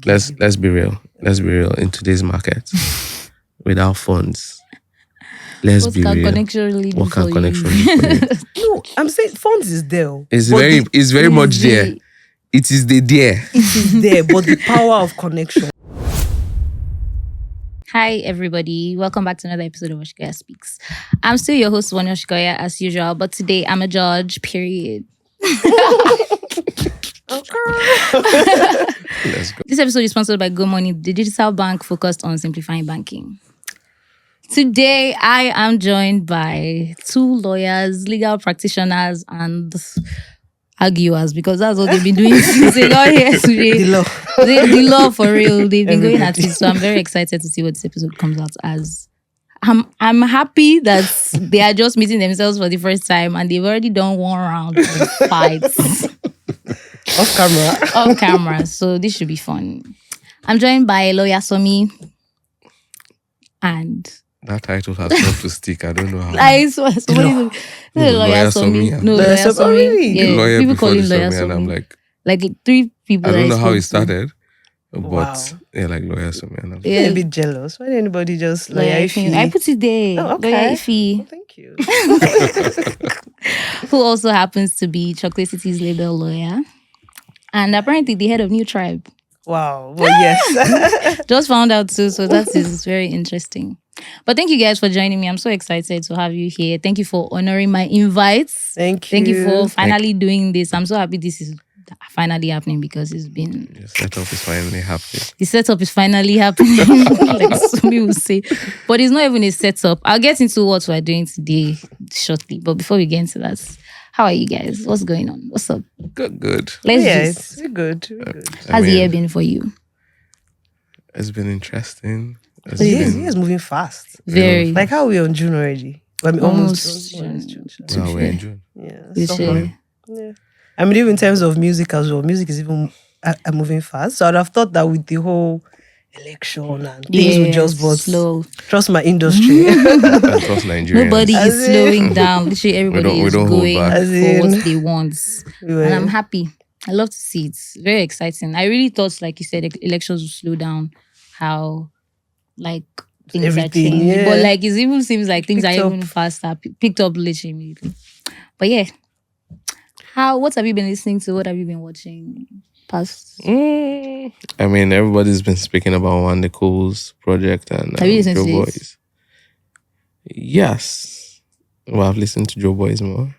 let's be real. Let's be real. In today's market, without funds, let's What be can real. connection really do What can for connection you? do for you? No, I'm saying funds is there. It's But very much there. It is the there. It is there, but the power of connection. Hi, everybody. Welcome back to another episode of Osikoya Speaks. I'm still your host, Osikoya, as usual, but today I'm a judge, period. Let's go. This episode is sponsored by Go Money, the digital bank focused on simplifying banking. Today, I am joined by two lawyers, legal practitioners, and arguers, because that's what they've been doing since they got here today. The law. The law, for real. They've been going at it. So I'm very excited to see what this episode comes out as. I'm happy that they are just meeting themselves for the first time and they've already done one round of fights. Off camera. Off camera. So this should be fun. I'm joined by lawyer Sanmi and... That title has come to stick. I don't know how. I swear, somebody lawyer Sanmi. No, Lawyer lawyer Sanmi. Sanmi. Really? Yeah, Lawyer people call before him the lawyer Sanmi, and I'm Sanmi. like, Like 3 people. I don't know how it spoke to. started, but Wow. yeah, like lawyer Sanmi, and I'm like, Yeah. I'm a bit jealous. Why did anybody just Lawyer lawyer Ifeyinwa. Ify? I put it there. Oh, okay. Lawyer Ify, Oh, thank you. who also happens to be Chocolate City's label lawyer. And apparently the head of New Tribe. Wow. Well, yes. Just found out too, so that is very interesting. But thank you guys for joining me. I'm so excited to have you here. Thank you for honoring my invites. Thank you. Thank you for finally doing this. I'm so happy this is finally happening because it's been... your setup is finally happening. The setup is finally happening, like some people say. But it's not even a setup. I'll get into what we're doing today shortly. But before we get into that, how are you guys? What's going on? What's up? Good. Let's Yes, just... we're good. We're good. How's the year been for you? It's been interesting. It's The year been, is moving fast. Very. Like, how are we on June already? I mean, almost June. June. well, we're in June. Yeah. Which, summer. Yeah. I mean, even in terms of music as well, music is even moving fast. So I'd have thought that with the whole election and things would just but slow. trust my industry. And trust Nigerians. Nobody As is in- slowing down. Literally everybody we is don't hold going back. As for in- what they want. And I'm happy. I love to see it. It's very exciting. I really thought, like you said, elections would slow down how, like, things are Everything, changing. yeah. But, like, it even seems like things Picked are up. even faster. Picked up literally immediately. But, yeah. What have you been listening to? What have you been watching? Past... I mean, everybody's been speaking about One Nicole's project and Have you listened Joe to this? Boys. Yes. Well, I've listened to Joe Boys more.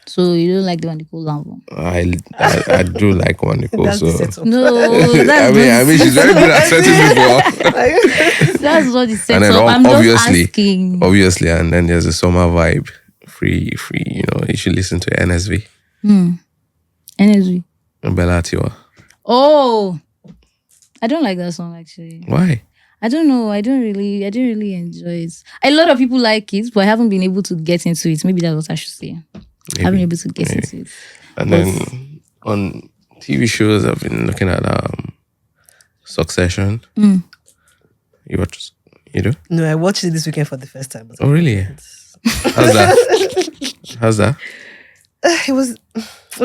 So, you don't like the One Nicole album? I do like One Nicole, That's so. the setup. No, that's I mean, she's very good at setting people up. That's not the setup. And then I'm just obviously- asking. Obviously, and then there's a summer vibe. Free, you know, you should listen to NSV. Energy. And Bella Tiwa. Oh, I don't like that song actually. Why? I don't know. I didn't really enjoy it. A lot of people like it, but I haven't been able to get into it. Maybe that's what I should say. I haven't been able to get into it. And then on TV shows, I've been looking at Succession. You watch? You do? No, I watched it this weekend for the first time. Oh, really? How's that? How's that? It was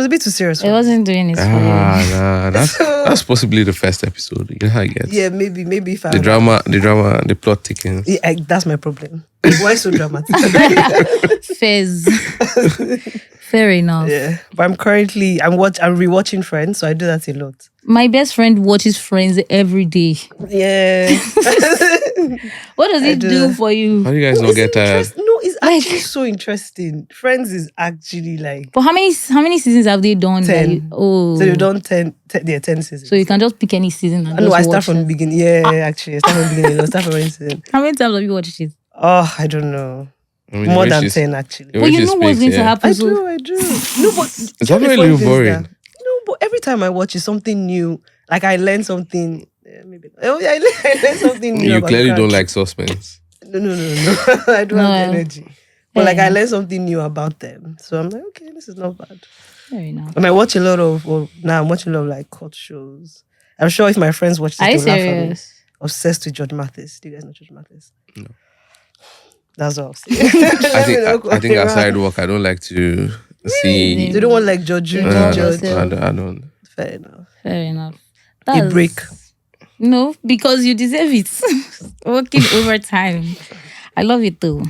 a bit too serious. It wasn't doing it for you. Nah, that's possibly the first episode. You know how it gets. Yeah, maybe if I The drama, the plot thickens. Yeah, that's my problem. Why so dramatic? Fez. Fair enough. Yeah, but I'm rewatching Friends, so I do that a lot. My best friend watches Friends every day. Yeah. What does it do for you? How do you guys not get tired? No, it's actually so interesting. Friends is actually like But how many seasons have they done? 10. Oh, so they've done 10 seasons. So you can just pick any season and No, just I start watch from the it. beginning. Yeah, actually, I start from the beginning. I start from any season. How many times have you watched it? Oh, I don't know. I mean, More the way than she's- 10 actually. the But way you she know what's speaks, going to yeah. happen. I So do. No, but It's you know the actually a funny little thing is boring. that- No, but every time I watch it, something new. Like I learn something. Maybe I learn something new. You about clearly the don't character. like suspense. No. I don't No, have the energy. But like yeah. I learned something new about them. So I'm like, okay, this is not bad. fair enough. And I watch a lot of now I'm watching a lot of like court shows. I'm sure if my friends watch this, Are you they'll laugh at me. serious? Obsessed with George Mathis. Do you guys know George Mathis? No. That's what I'm saying. I think aside work, I don't like to see. They don't want like George. Yeah. Judge. I don't. Fair enough. Fair enough. A break. No, because you deserve it. Working overtime. I love it though.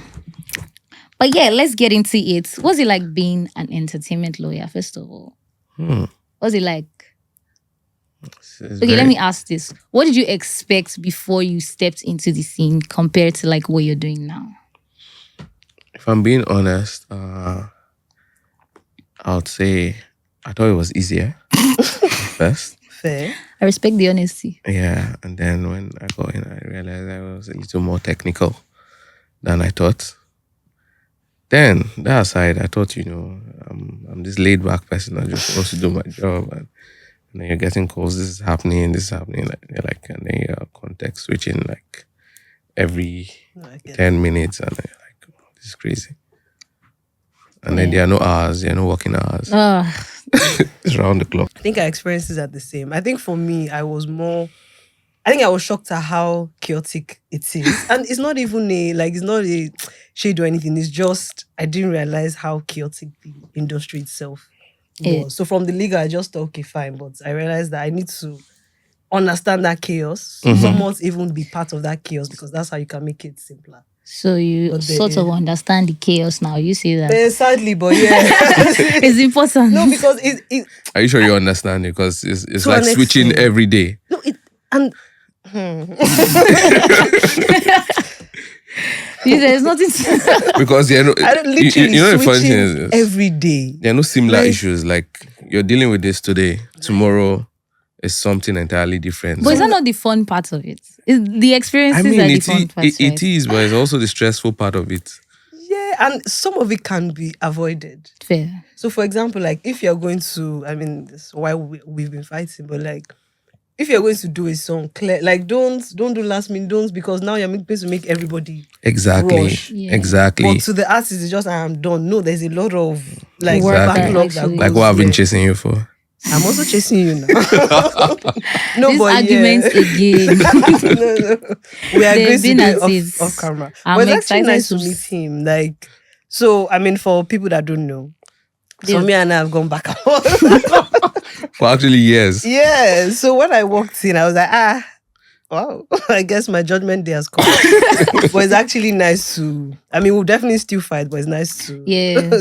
But yeah, let's get into it. What's it like being an entertainment lawyer, first of all? What's it like? Okay, let me ask this. What did you expect before you stepped into the scene compared to like what you're doing now? If I'm being honest, I would say I thought it was easier first. Fair. I respect the honesty. Yeah, and then when I got in, I realized I was a little more technical than I thought. Then that aside, I thought, I'm this laid back person. I just supposed to do my job, and then you're getting calls. This is happening. And then you're context switching like every No, I get 10 minutes, and then you're like, oh, this is crazy. And then there are no hours, there are no working hours. It's round the clock. I think our experiences are the same. I think for me, I was shocked at how chaotic it is. And it's not even it's not a shade or anything. It's just, I didn't realize how chaotic the industry itself was. So from the legal, I just thought, okay, fine. But I realized that I need to understand that chaos, somewhat even be part of that chaos, because that's how you can make it simpler. So you sort of understand the chaos now. You see that? Sadly, but yeah. It's important. No, because it Are you sure you understand it? Because it's To like an switching extent. every day. no, and There's nothing to... Because I don't literally you know the funny switching thing is every day. there are no similar Like- issues. Like you're dealing with this today, tomorrow is something entirely different. But is So, that not the fun part of it? The experiences I mean, are the fun parts, it right? is, but it's also the stressful part of it. Yeah, and some of it can be avoided. Fair. So, for example, like if you're going to, I mean, this is why we've been fighting, but like if you're going to do a song, clear, like don't do last minute don'ts, because now you're going to make everybody Exactly. rush. Yeah. Exactly. But to the artist, it's just I'm done. No, there's a lot of like Work backlog that that actually- Like goes what I've been there. chasing you for. I'm also chasing you now. No, These but arguments yeah. again. No. We are They've going to been do at it it. off camera. I'm But it's actually excited nice to to meet him. Like, so I mean, for people that don't know, so me and I have gone back and forth. For actually years. Yeah. So when I walked in, I was like, wow, I guess my judgment day has come. But it's actually nice to, I mean, we'll definitely still fight, but it's nice to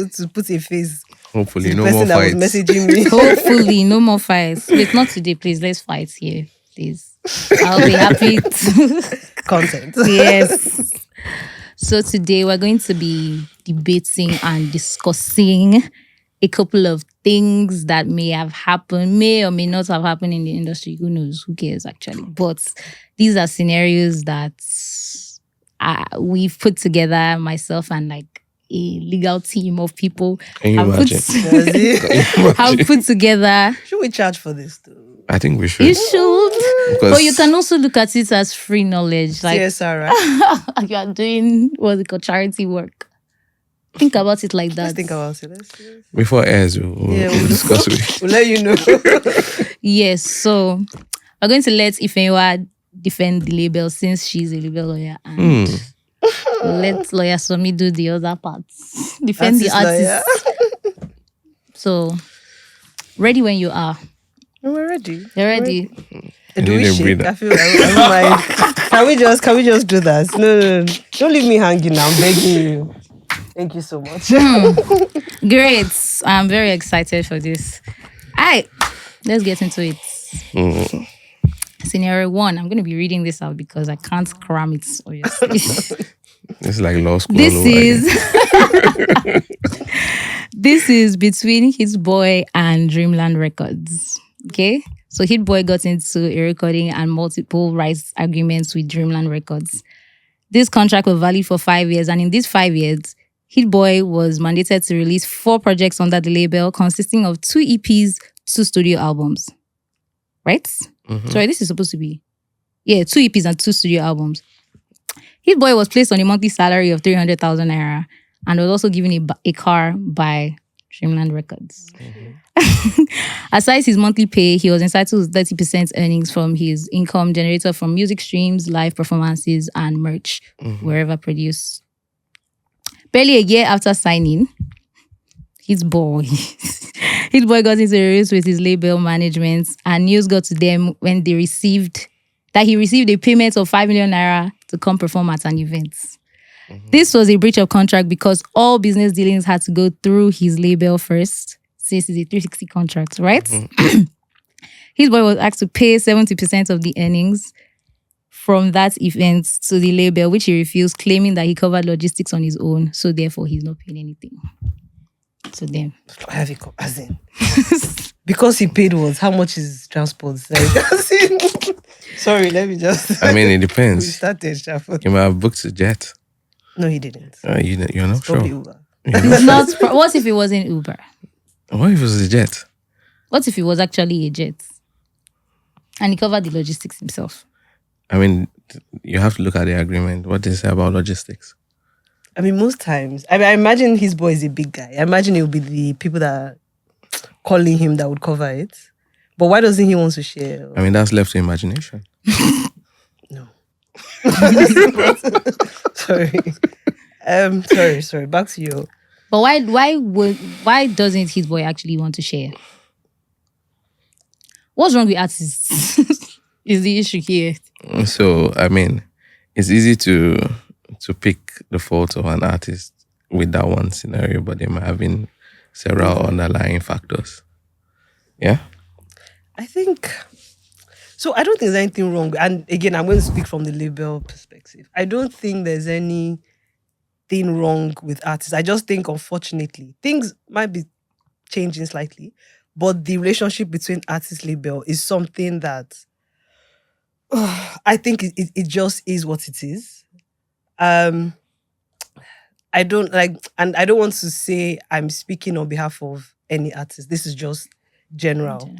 to put a face Hopefully, to the no person more that was fights. messaging me. Hopefully, no more fights. Wait, not today, please. Let's fight here, please. I'll be happy to. Content. Yes. So today we're going to be debating and discussing a couple of things that may have happened, may or may not have happened in the industry. Who knows? Who cares, actually? But these are scenarios that we've put together, myself and like a legal team of people Can you have imagine? Does it? have put together. Should we charge for this too? I think we should. You should. Because But you can also look at it as free knowledge. Like CSR, right? you are doing what's it called, charity work. Think about it like that. Let's think about it. Let's before airs, we'll discuss it. we'll let you know. Yes, so we're going to let Ifeyinwa defend the label since she's a label lawyer, and let lawyer Somi do the other parts. Defend the Artist artist. So, ready when you are. We're ready. You're ready. I Do need we a shake? breather. I feel like can we just do that? No. Don't leave me hanging now. I'm begging you. Thank you so much. Great. I'm very excited for this. Alright, let's get into it. Scenario 1. I'm going to be reading this out because I can't cram it, obviously. This is like law school. This all over is again. this is between Hit Boy and Dreamland Records. Okay, so Hit Boy got into a recording and multiple rights agreements with Dreamland Records. This contract was valid for 5 years, and in these 5 years, Hit Boy was mandated to release 4 projects under the label, consisting of 2 EPs, 2 studio albums. Right? Sorry, this is supposed to be 2 EPs and 2 studio albums. Hit Boy was placed on a monthly salary of 300,000 naira and was also given a car by Dreamland Records. Aside his monthly pay, he was entitled to 30% earnings from his income generated from music streams, live performances, and merch, wherever produced. Barely a year after signing, Hit Boy got into a race with his label management, and news got to them when they received that he received a payment of 5 million naira to come perform at an event. This was a breach of contract because all business dealings had to go through his label first, since it's a 360 contract, right? His boy was asked to pay 70% of the earnings from that event to the label, which he refused, claiming that he covered logistics on his own, so therefore he's not paying anything to them. As in, because he paid what? How much is transport? Like, as in, sorry, let me just. I mean, it We depends. started transport. You might have booked a jet. No, he didn't. You're not sure. Probably Uber. What if it wasn't Uber? What if it was a jet? What if it was actually a jet? And he covered the logistics himself. I mean, you have to look at the agreement. What they say about logistics. I mean, most times, I imagine his boy is a big guy. I imagine it would be the people that are calling him that would cover it. But why doesn't he want to share? I mean, that's left to imagination. No. Sorry. Back to you. But why doesn't his boy actually want to share? What's wrong with artists? Is the issue here. So, I mean, it's easy to pick the fault of an artist with that one scenario, but they might have been several underlying factors. Yeah? I think so. I don't think there's anything wrong. And again, I'm going to speak from the label perspective. I don't think there's anything wrong with artists. I just think, unfortunately, things might be changing slightly, but the relationship between artist label is something that I think it just is what it is. I don't like, and I don't want to say I'm speaking on behalf of any artist. This is just general.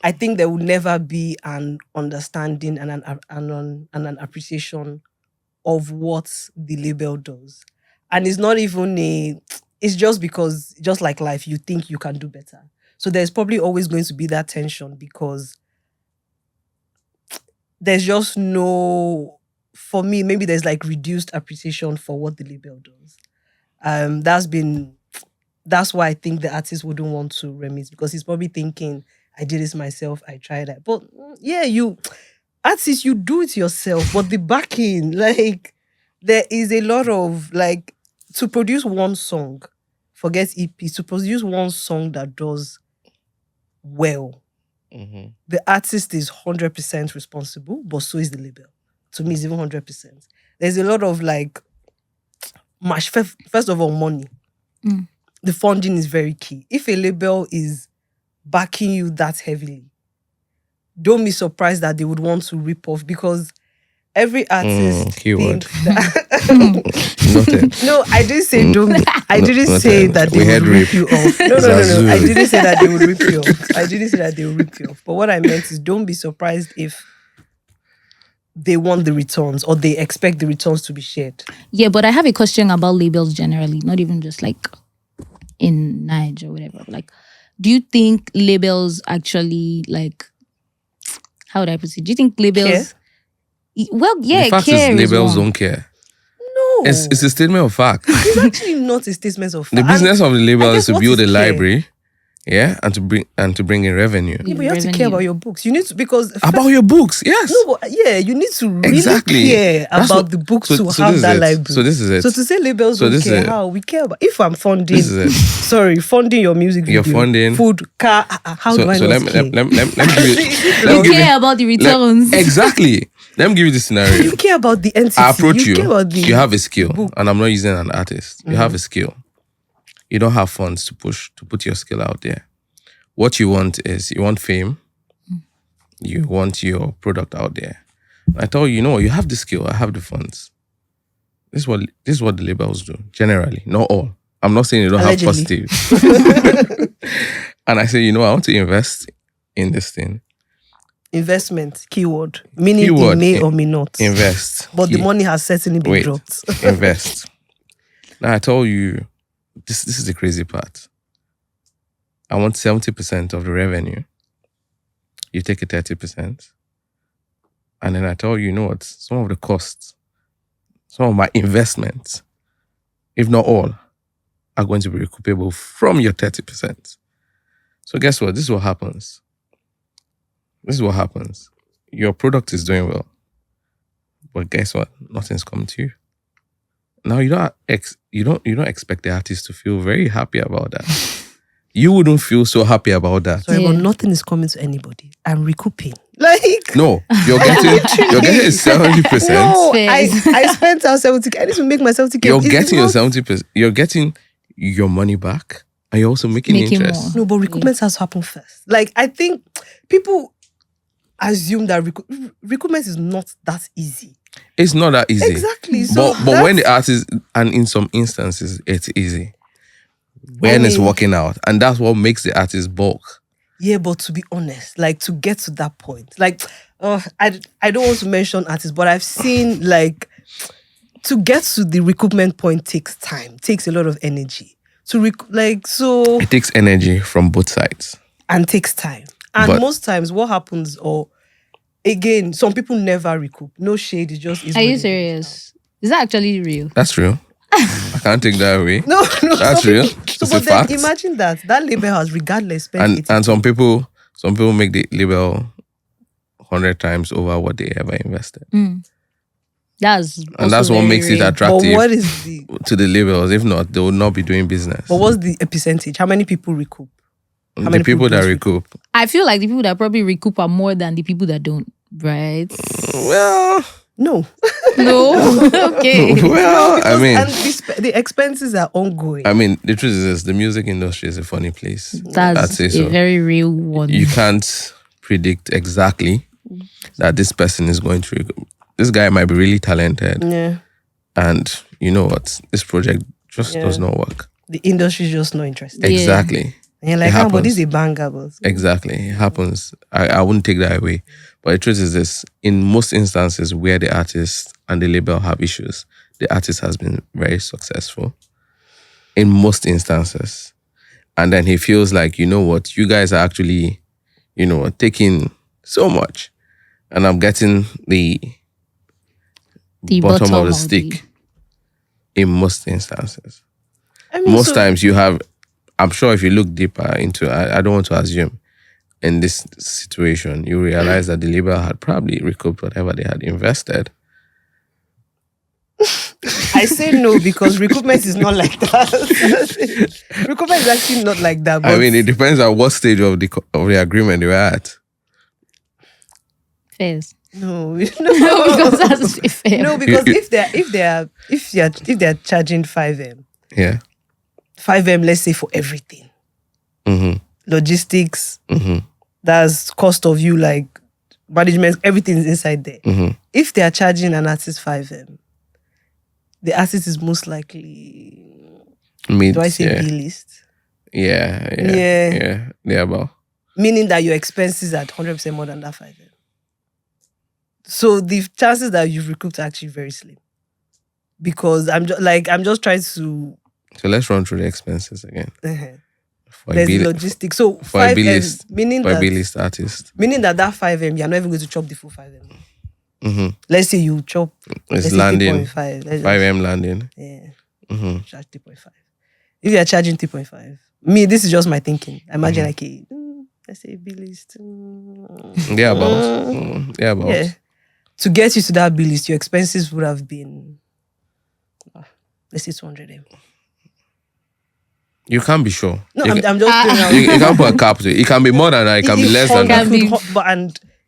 I think there will never be an understanding and an appreciation of what the label does. And it's not even it's just because, just like life, you think you can do better. So there's probably always going to be that tension because there's just no, for me, maybe there's like reduced appreciation for what the label does. That's why I think the artist wouldn't want to remit, because he's probably thinking, I did this myself, I tried that. But yeah, artists, you do it yourself, but the backing, like, there is a lot of, like, to produce one song, forget EP, to produce one song that does well, the artist is 100% responsible, but so is the label. To me, it's even 100%. There's a lot of, like, first of all, money. The funding is very key. If a label is backing you that heavily, don't be surprised that they would want to rip off, because every artist keyword. Noted. No, I didn't say don't. I didn't say that they would rip you off. No. I didn't say that they would rip you off. I didn't say that they would rip you off. But what I meant is, don't be surprised if they want the returns or they expect the returns to be shared. Yeah, but I have a question about labels generally, not even just like in Niger or whatever. Like, do you think labels actually, like, how would I put it? Do you think labels Care? Well, yeah, The fact care is, is labels one. don't care. No. It's a statement of fact. It's actually not a statement of fact. The business of the label I is guess to what build is a care? library, yeah, and to bring in revenue. Yeah, but you have to care Revenue. about your books. You need to, because About your books, yes. no, but yeah, you need to really Exactly. care That's about what- the books so to this have is that it. library. So this is it. So to say labels So don't this is care, it. how we care about? If I'm funding, This is it. sorry, funding your music video, You're funding- food, car, how do I So not let care? me give you. let me You give care about the returns. Exactly. Let me give you the scenario. You care about the entity. I approach you. care about the You have a skill, book. and I'm not using an artist. You have a skill. You don't have funds to put your skill out there. What you want is, you want fame. You want your product out there. I tell you, you know what? You have the skill. I have the funds. This is what the labels do generally, not all. I'm not saying you don't Allegedly. have positive. And I say, you know, I want to invest in this thing. Investment, keyword, meaning Keyword, it may or may not. Invest. But the Key. money has certainly been Wait. dropped. Invest. Now I told you, this is the crazy part. I want 70% of the revenue. You take a 30%. And then I tell you, you know what? Some of the costs, some of my investments, if not all, are going to be recoupable from your 30%. So guess what? This is what happens. your product is doing well, but guess what? Nothing's coming to you. Now you don't expect the artist to feel very happy about that. You wouldn't feel so happy about that. Sorry, but nothing is coming to anybody. I'm recouping. Like No, you're getting 70%. no, I spent out 70. I need to make my 70K. You're getting your 70%. You're getting your money back, and you're also making interest. No, but recoupment has to happen first. Like I think people assume that recoupment is not that easy. It's not that easy. Exactly. So but when the artist, and in some instances, it's easy. When it's working out. And that's what makes the artist bulk. Yeah, but to be honest, like to get to that point, like I don't want to mention artists, but I've seen like to get to the recoupment point takes time, takes a lot of energy. So it takes energy from both sides. And takes time. And But most times what happens, or again, some people never recoup. No shade, it just is. Are you serious? Is that actually real? That's real. I can't take that away. No, That's real. So, It's but a then fact. imagine that label has regardless spent And some people make the label 100 times over what they ever invested. That's what makes it But attractive what is the to the labels. If not, they will not be doing business. But what's the percentage? How many people recoup? How The many people that don't recoup. I feel like the people that probably recoup are more than the people that don't, right? Well, No. No. Okay. well, I mean, and the expenses are ongoing. the truth is this, the music industry is a funny place. I'd That's say a so. very real one. You can't predict exactly that this person is going to recoup. This guy might be really talented. Yeah. And you know what? This project just does not work. The industry is just not interested. Yeah. Exactly. And you're like, It but this happens. is a banger. But Exactly. It happens. I wouldn't take that away. But the truth is this, in most instances where the artist and the label have issues, the artist has been very successful. In most instances. And then he feels like, you know what, you guys are actually, taking so much. And I'm getting the bottom of the stick in most instances. I mean, Most times you have, I'm sure if you look deeper into, I don't want to assume, in this situation, you realize that the label had probably recouped whatever they had invested. I say no because recoupment is not like that. Recoupment is actually not like that. But It depends on what stage of the agreement they were at. Fairs. no, Because that's fair. no, because if they're charging 5M, Yeah. 5M, let's say for everything, Mm-hmm. logistics, Mm-hmm. that's cost of you, like management, everything's inside there. Mm-hmm. If they are charging an artist 5M, the artist is most likely, do I say B list? Yeah. About. Meaning that your expenses are 100% more than that 5M. So the chances that you've recouped are actually very slim. Because I'm just trying to. So let's run through the expenses again. For There's a the logistics. So for a B-list, 5M, meaning for a that B-list artist. 5M, you're not even going to chop the full 5M. Mm-hmm. Let's say you chop. It's let's say landing. 3.5. 5M landing. Yeah. Mm-hmm. Charge 3.5. If you're charging 3.5, this is just my thinking. Imagine let's say B-list. Yeah, about. Yeah. To get you to that B-list, your expenses would have been, let's say 200M. You can't be sure. No, you, I'm just throwing out. you can't put a cap to it. It can be more than that. It can be less than that.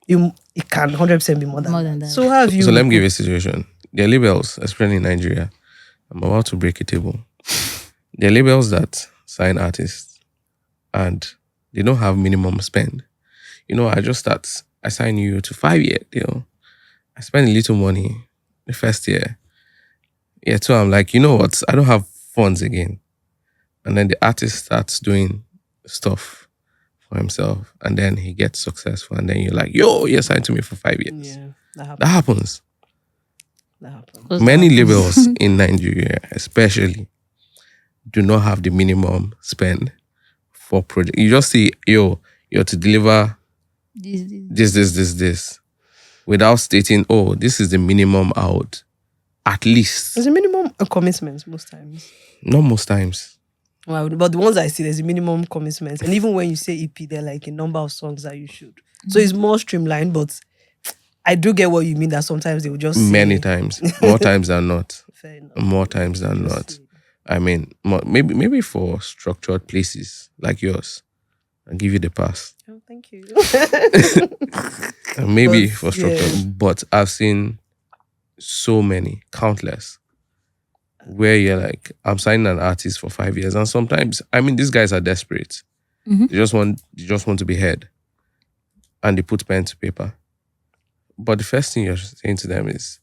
It can 100% be more than that. So how have you? So let me give you a situation. There are labels, especially in Nigeria. I'm about to break a table. There are labels that sign artists and they don't have minimum spend. I sign you to 5-year deal. I spend a little money the first year. Year 2, I'm like, you know what? I don't have funds again. And then the artist starts doing stuff for himself. And then he gets successful. And then you're like, yo, you're signed to me for 5 years. Yeah, that happens. That happens. Many labels in Nigeria, especially, do not have the minimum spend for project. You just see, you're to deliver this, without stating, this is the minimum out. At least. There's a minimum commitment most times. Not most times. Well, but the ones I see, there's a minimum commitment. And even when you say EP, they're like a number of songs that you should. So it's more streamlined, but I do get what you mean, that sometimes they will just say, Many times, more times than not. fair enough. More times than Just not. say, I mean, maybe for structured places like yours, I'll give you the pass. oh, thank you. Maybe But, for structured, but I've seen so many, countless, where you're like, I'm signing an artist for 5 years, and sometimes, I mean, these guys are desperate. Mhm. They just want to be heard, and they put pen to paper. But the first thing you're saying to them is,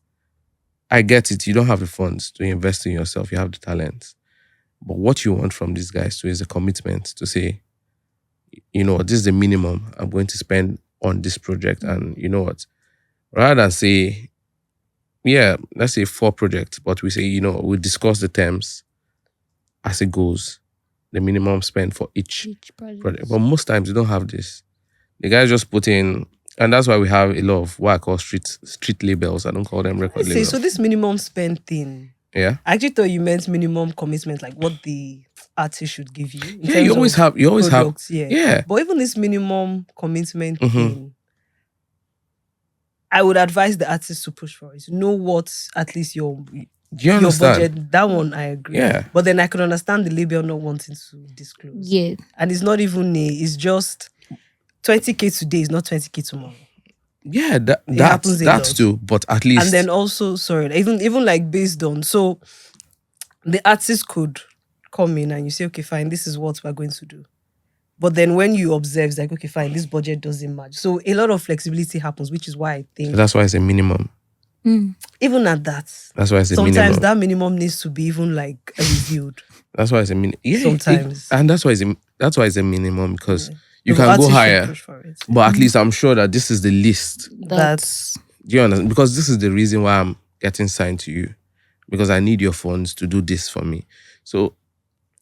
I get it. You don't have the funds to invest in yourself. You have the talent. But what you want from these guys too is a commitment to say, you know what, this is the minimum I'm going to spend on this project. And you know what, rather than say, yeah, let's say 4 projects, but we say, you know, we discuss the terms as it goes, the minimum spend for each project. But most times you don't have this. The guys just put in, and that's why we have a lot of what I call street labels. I don't call them record Say, labels. so this minimum spend thing, Yeah. I actually thought you meant minimum commitment, like what the artist should give you. in Yeah, terms you always of have products, yeah. yeah. But even this minimum commitment Mhm. thing, I would advise the artist to push for it. Know what at least Do you your understand? budget. That one I agree. Yeah. But then I could understand the label not wanting to disclose. Yeah. And it's not even it's just 20K today is not 20K tomorrow. Yeah, happens a lot. that's too, but at least And then also, sorry, even like based on, so the artist could come in and you say, okay, fine, this is what we're going to do. But then when you observe, it's like, okay, fine, this budget doesn't match. So a lot of flexibility happens, which is why I think that's why it's a minimum. even at that, That's why it's a sometimes minimum. that minimum needs to be even like reviewed. That's why it's a minimum. Yeah, Sometimes. and that's why it's a minimum, because Yeah. you The can go artist should higher, push for it. but at least I'm sure that this is the least. That's Do you understand? Because this is the reason why I'm getting signed to you, because I need your funds to do this for me. So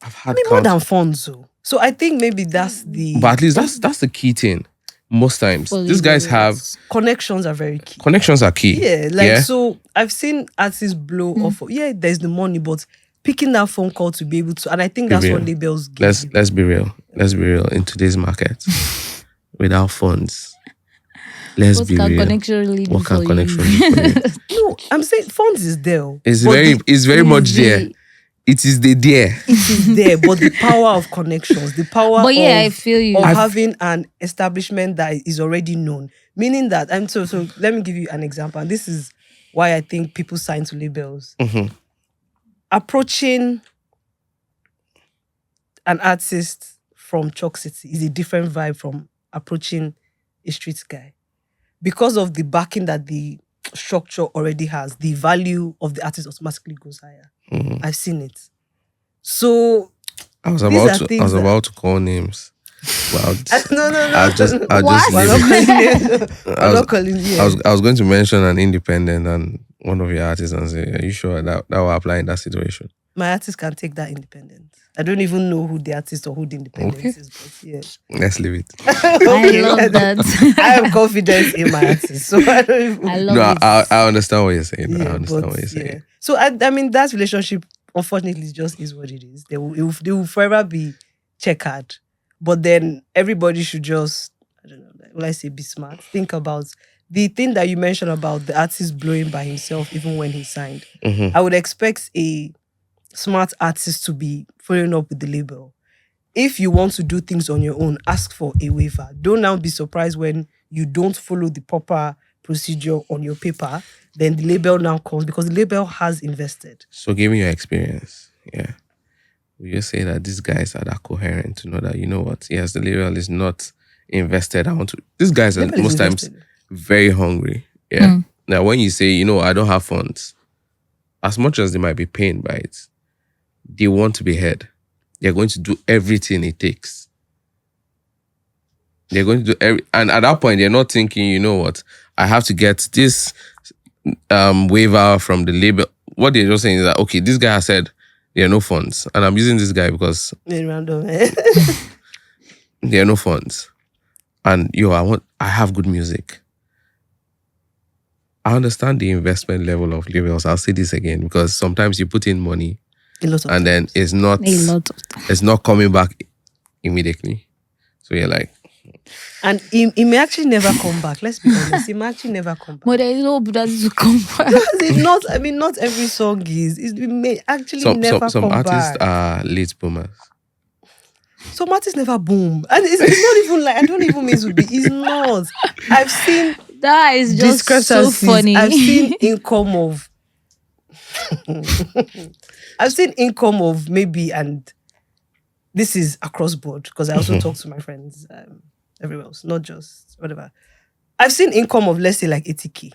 I've had more than funds, though. So I think maybe that's the but at least that's the key thing. Most times, Fully these guys have connections are very key. connections are key. Yeah, like so I've seen artists blow off. Yeah, there's the money, but picking that phone call to be able to, and I think that's what real. labels give. Let's be real. Let's be real. In today's market, without funds, let's What be can real. connection really do What can for connection you? do for you? No, I'm saying funds is there. It's but very much there. It is the there. It is there, but the power of connections, the power But yeah, of, I feel you. of having an establishment that is already known. Meaning that, so let me give you an example. And this is why I think people sign to labels. Mhm. Approaching an artist from Chalk City is a different vibe from approaching a street guy. Because of the backing that the structure already has, the value of the artist automatically goes higher. Mhm. I've seen it. So I was these about are to things that- about to call names. But no. I'll just What? We're leave not it. calling it. We're not calling it. I was going to mention an independent and one of your artists and say, are you sure that will apply in that situation? My artist can take that independent. I don't even know who the artist or who the independent Okay. is, but yeah. Let's leave it. I love that. I am confident in my artist, so I don't even. I love No, it. I understand what you're saying. I Yeah, understand but, what you're saying. yeah. So I mean that relationship, unfortunately, just is what it is. They will forever be checkered. But then everybody should just, I don't know, will I say be smart? Think about the thing that you mentioned about the artist blowing by himself even when he signed. Mhm. I would expect a smart artist to be following up with the label. If you want to do things on your own, ask for a waiver. Don't now be surprised when you don't follow the proper procedure on your paper. Then the label now comes because the label has invested. So give me your experience. Yeah. Will you say that these guys are that coherent to know that, you know what? Yes, the label is not invested. These guys are Label is most times invested. very hungry. Yeah. Now, when you say, you know, I don't have funds, as much as they might be pained by it, they want to be heard. They're going to do everything it takes. They're going to do and at that point, they're not thinking, you know what? I have to get this waiver from the label. What they're just saying is that, okay, this guy has said there are no funds, and I'm using this guy because In random. there are no funds. And I have good music. I understand the investment level of labels. I'll say this again because sometimes you put in money A lot of and then times. it's not A lot of time. it's not coming back immediately. So you're like, And he may actually never come back. Let's be honest. He may actually never come back. But there is hope that it will come back. Not every song is. It may actually Some never some come artists back. are late boomers. Some artists never boom. And it's not even like, I don't even mean to be. It's not. I've seen That is just so discrepancies. funny. I've seen income of maybe, and this is across board because I also talk to my friends everywhere else, not just whatever. I've seen income of, let's say, like 80K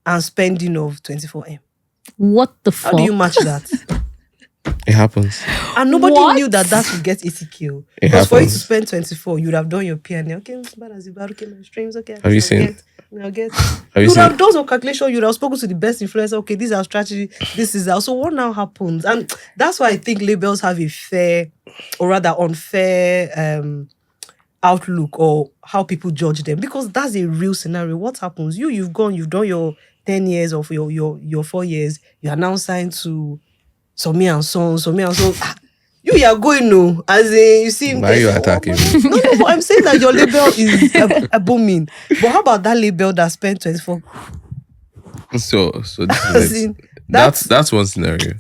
and spending of 24M. What the How fuck? do you match that? It happens. And nobody What? knew that would get 80K. It Because for you to happens. spend 24, you would have done your P&L. Okay, it's bad as bad. Okay, my streams. Okay, Have you seen- I'll get. Have You you would have seen? done some calculation. You would have spoken to the best influencer. Okay, this is our strategy. This is our. So what now happens? And that's why I think labels have a fair, or rather unfair, outlook or how people judge them, because that's a real scenario. What happens? You've done your 10 years of your 4 years. You are now signed to Sanmi and Sons. You are going no, as in, you see. Why are you attacking me? No, but I'm saying that your label is a booming. But how about that label that spent 24? So this As is it. in, That's one scenario.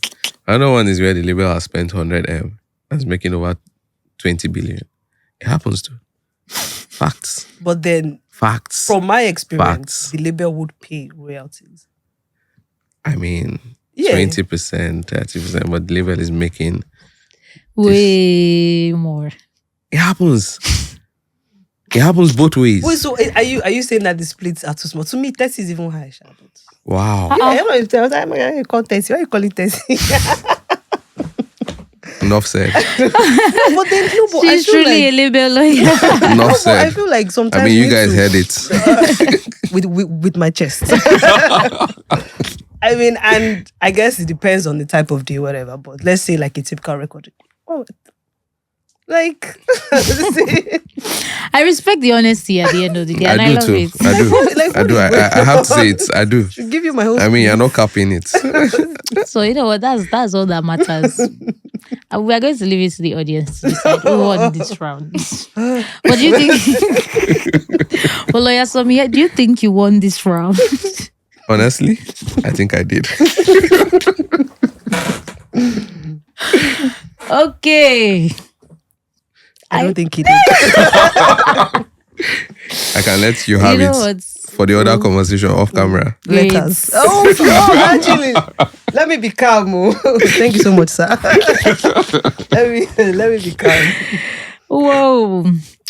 Another one is where the label has spent 100M and is making over 20 billion. It happens too. Facts. But then, Facts. from my experience, Facts. the label would pay royalties. I mean, Yeah. 20%, 30%, but the label is making. Way more. It happens. It happens both ways. Wait, so are you saying that the splits are too small? To me, 30 is even high, Shadow. Wow. Yeah, I don't know if you call 30. Why you call it 30? Enough said. But then, no, but I She's feel truly a like, label lawyer. Enough but I said. feel like sometimes I mean, you we need guys to- heard it. with my chest. I mean, and I guess it depends on the type of day, whatever. But let's say like a typical record. Oh, like I respect the honesty at the end of the day, and I I do love too. it. I do. Like, I do. what I have to say it. I do. should give you my whole. I mean, you're not capping it. So you know what? That's all that matters. And we are going to leave it to the audience to decide who won this round. What do you think? Well, lawyer Somi, do you think you won this round? Honestly, I think I did. Okay. I don't think he did. I can let you have You know it what? for the other conversation off camera. Great. Letters. Actually, let me be calm. Oh. Thank you so much, sir. let me be calm. Whoa.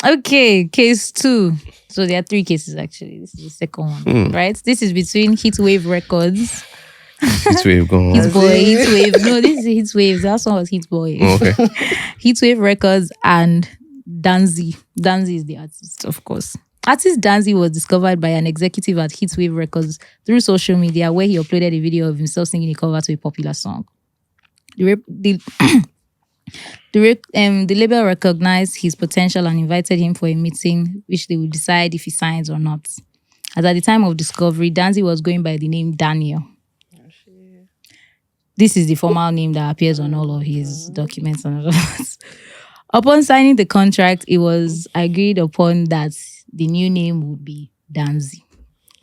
Okay, case 2. So there are 3 cases actually. This is the second one, right? This is between Heatwave Records. It's where you've gone. Heatwave. No, this is Heatwave. That song was Heatboy. Oh, okay. Heatwave Records and Danzi. Danzi is the artist, of course. Artist Danzi was discovered by an executive at Heatwave Records through social media, where he uploaded a video of himself singing a cover to a popular song. The label recognized his potential and invited him for a meeting, which they would decide if he signs or not. As at the time of discovery, Danzi was going by the name Daniel. This is the formal name that appears on all of his documents and all of that. Upon signing the contract, it was agreed upon that the new name would be Danzi.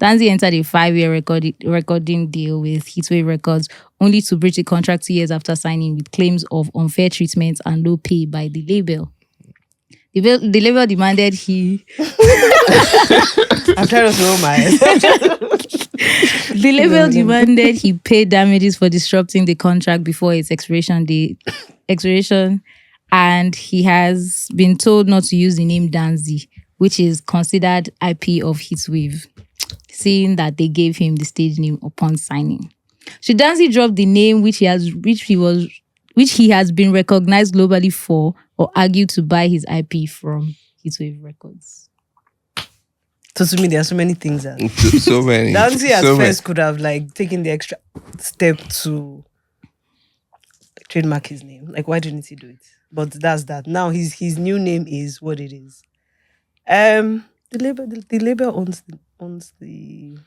Danzi entered a 5-year recording deal with Heatwave Records, only to breach the contract 2 years after signing with claims of unfair treatment and low pay by the label. The label demanded he... I'm trying to roll my eyes. The label demanded he pay damages for disrupting the contract before its expiration, and he has been told not to use the name Danzi, which is considered IP of Heatwave, seeing that they gave him the stage name upon signing. Should Danzi drop the name which he has been recognized globally for, or argue to buy his IP from Heatwave Records? So to me, there are so many things that So many. Danzi at so many. first could have like taken the extra step to trademark his name. Like, why didn't he do it? But that's that. Now his new name is what it is. The label owns owns his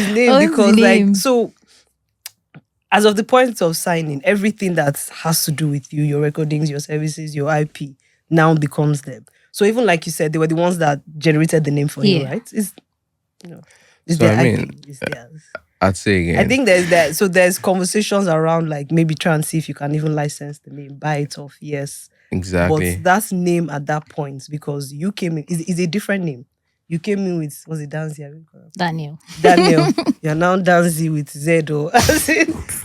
name Owns because the name. like so. As of the point of signing, everything that has to do with you, your recordings, your services, your IP, now becomes them. So even like you said, they were the ones that generated the name for him, Yeah. right? It's it's So, their I mean, IP, it's theirs. I'd say again. I think there's that. So there's conversations around like maybe try and see if you can even license the name, buy it off. Yes, exactly. but that's name at that point because you came in is a different name. You came in with was it Danzi? Daniel. Daniel. You're now Danzi with Zedo.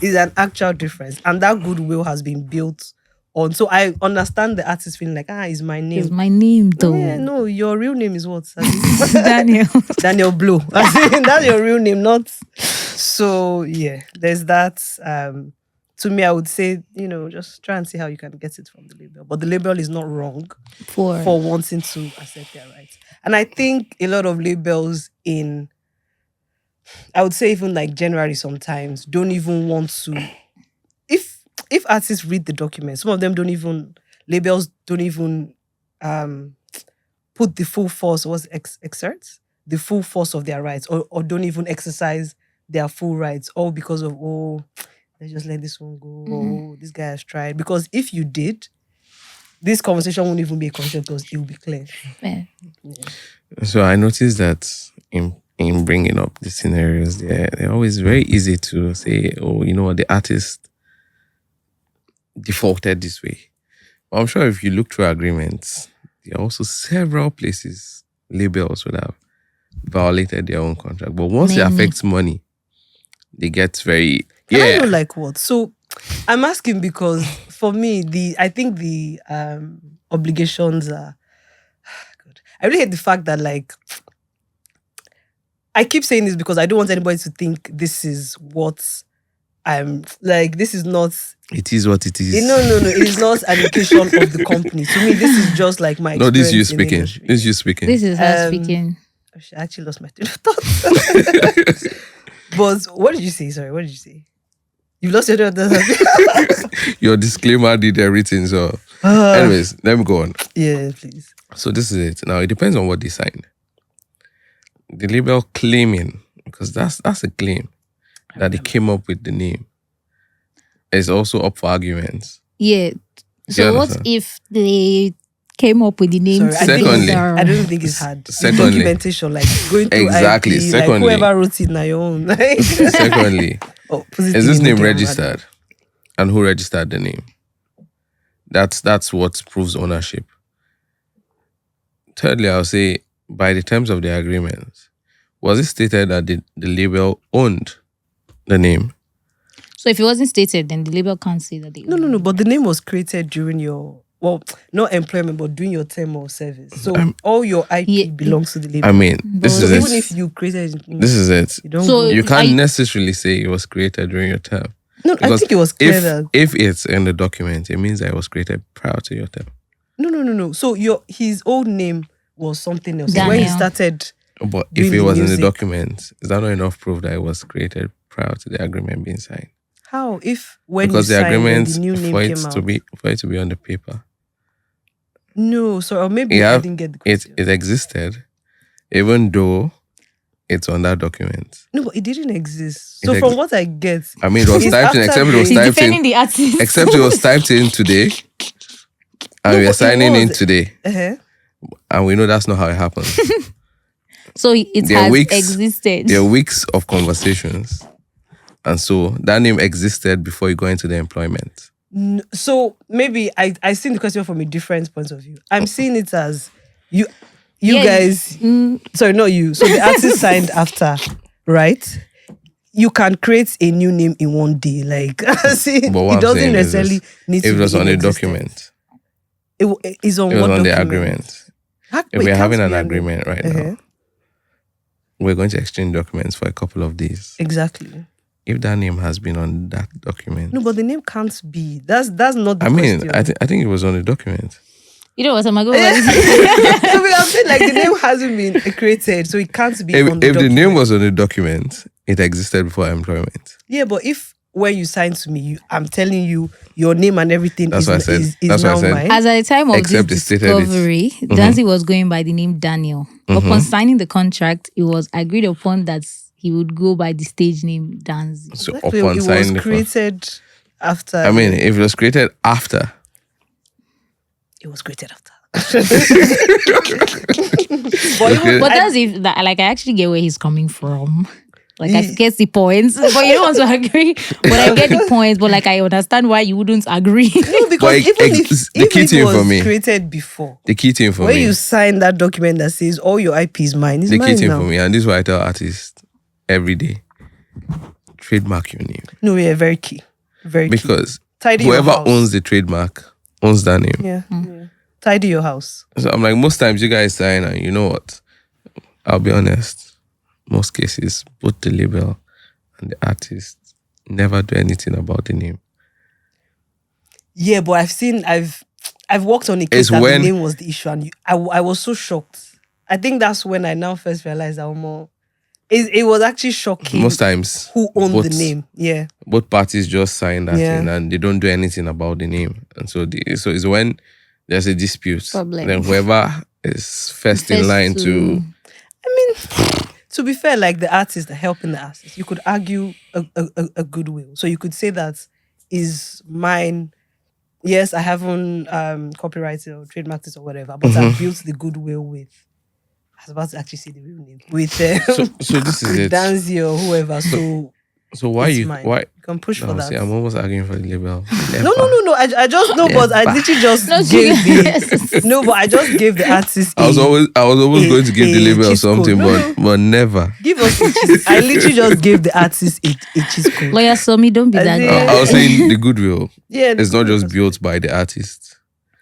It's an actual difference, and that goodwill has been built on. So I understand the artist feeling like it's my name. It's my name though. Yeah, no, your real name is what? Daniel. Daniel Blue. That's your real name, not. So yeah, there's that. To me, I would say, just try and see how you can get it from the label. But the label is not wrong For for wanting to accept their rights. And I think a lot of labels I would say even like January sometimes, don't even want to. If artists read the document, some of them labels don't even put the full force, exerts the full force of their rights, or don't even exercise their full rights, all because of let's just let this one go. Oh, this guy has tried. Because if you did, this conversation won't even be a conversation because it will be clear. yeah. So I noticed that in bringing up the scenarios, they're always very easy to say, oh, you know what, the artist defaulted this way. But I'm sure if you look through agreements, there are also several places labels would have violated their own contract. But once it affects money, they get very Can I know like what? So I'm asking because for me, I think the obligations are good. I really hate the fact that like I keep saying this because I don't want anybody to think this is what I'm like. This is not. It is what it is. No. It is not an indication of the company. To me, this is just like my. No, this is you experience in the speaking. industry. This is you speaking. This is her speaking. I actually lost my train of thought. But what did you say? Sorry, what did you say? You lost your train of thought. Your disclaimer did everything. So, anyways, let me go on. Yeah, please. So this is it. Now it depends on what they signed. The label claiming, because that's a claim that they came up with the name, is also up for arguments. Yeah. So what if they came up with the name? Sorry, Secondly, I don't think it's hard. Secondly, Documentation, like going through exactly. IP, Secondly, like whoever wrote it on your own. Secondly, is this name registered? And who registered the name? That's what proves ownership. Thirdly, I'll say, by the terms of the agreement, was it stated that the label owned the name? So if it wasn't stated, then the label can't say that they own No. But the name was created during your not employment, but during your term of service. So all your IP belongs to the label. I mean, this is even it. if you created it, this is it. You can't necessarily say it was created during your term. No, I think it was clear that if it's in the document, it means that it was created prior to your term. No. So his old name was something else. Daniel. When he started. But if it was in the document, is that not enough proof that it was created prior to the agreement being signed? How? When because you the signed, agreement the new name for came it out? for it to be on the paper. No, so or maybe I didn't get the question. It existed, even though it's on that document. No, but it didn't exist. So from what I get, I mean, it was typed in, except it was typed in. the artist. Except it was typed in today, and we are signing in today, and we know that's not how it happens. So it has existed. There are weeks of conversations, and so that name existed before you go into the employment. So maybe I see the question from a different point of view. I'm seeing it as you guys. Sorry, not you. So the artist signed after, right? You can create a new name in one day. Like, it doesn't necessarily need to be. If it was on a document, it is on it was what on document? the agreement. If we're having an agreement right now, we're going to exchange documents for a couple of days. Exactly. If that name has been on that document. No, but the name can't be. That's not the question. I think it was on the document. You know what I'm going So I'm saying like the name hasn't been created, so it can't be on the document. If the name was on the document, it existed before employment. Yeah, but if when you signed to me, I'm telling you your name and everything is now mine. As at the time of this discovery, Danzi was going by the name Daniel. Upon signing the contract, it was agreed upon that he would go by the stage name Danzi. So upon signing, it was created after. I mean, if it was created after, it was created after. But that's if that, like I actually get where he's coming from. Like I get the points, but you don't want to agree. But I get the points. But like I understand why you wouldn't agree. No, because But even the if key it thing was for me- created before, The key thing for when me, you sign that document that says all your IP is mine, it's the key mine thing now. for me, and this is why I tell artists every day: trademark your name, No, yeah, very key, very key. because Tidy your whoever house. owns the trademark owns that name. Yeah, yeah. Tidy your house. So I'm like, most times you guys sign, and you know what? I'll be honest. Most cases, both the label and the artist never do anything about the name. Yeah, but I've worked on a case It's that when- the name was the issue, and I was so shocked. I think that's when I now first realized how more. It was actually shocking. Most times, who owned both, the name? Yeah, both parties just sign that Yeah. thing, and they don't do anything about the name. And so, so it's when there's a dispute. Problem. Then whoever is first in line to I mean, to be fair, like the artist, the helping the artist, you could argue a goodwill. So you could say that is mine. Yes, I haven't copyrighted or trademarked it or whatever, but I built the goodwill with. I was about to actually say the real name with so this is with it. Danzy or whoever. So why it's you mine. why? You can push for No, that. see, I'm almost arguing for the label. No. I just know, but I literally just gave the no, but I just gave the artist. I was always going to give the label cheat code. something, No. but never. Give us a cheat. I literally just gave the artist a cheat code. Lawyer Somi, don't be As that in- guy. I was saying the goodwill Yeah, is not just built by the artist.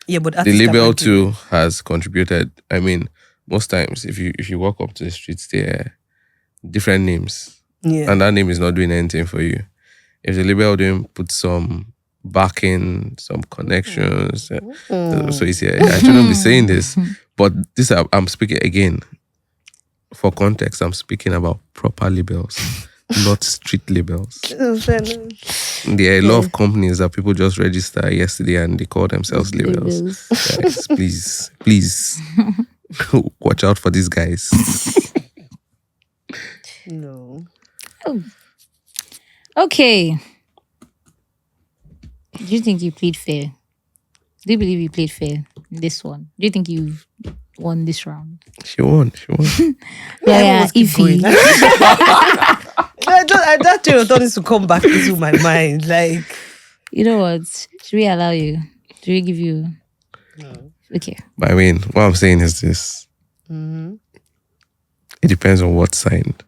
Yeah, but The artists label cannot do too has contributed. I mean, most times if you walk up to the streets, there are different names, it. Yeah. and that name is not doing anything for you. If the label didn't put some backing, some connections, so you see, I shouldn't be saying this, but this I'm speaking again for context. I'm speaking about proper labels, not street labels. There are a lot of companies that people just register yesterday and they call themselves labels. Guys, please, watch out for these guys. No. Okay. Do you think you played fair? Do you believe you played fair in this one? Do you think you've won this round? She won. Yeah, Everyone's keep going. That thing of needs to come back into my mind. Like, You know what? Should we allow you? Should we give you? No. Okay. But I mean, what I'm saying is this. It depends on what's signed.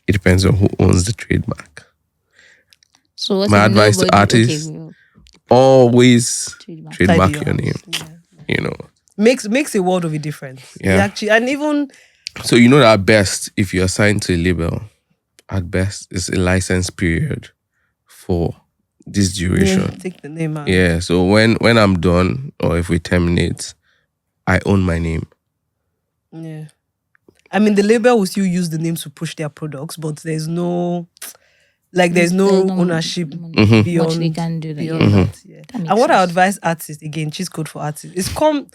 It depends on who owns the trademark. So what's My if advice to nobody- artists- Okay, we'll Always trademark. trademark tidy your name. house. You know. Makes a world of a difference. Yeah. It actually, and even So you know that at best, if you're assigned to a label, at best it's a license period for this duration. take the name out. Yeah. So when I'm done, or if we terminate, I own my name. Yeah. I mean, the label will still use the name to push their products, but there's no ownership Mhm. beyond Much they can do that. beyond Yeah. that. Yeah. That makes And what I sense. advise artists, again, cheat code for artists, is come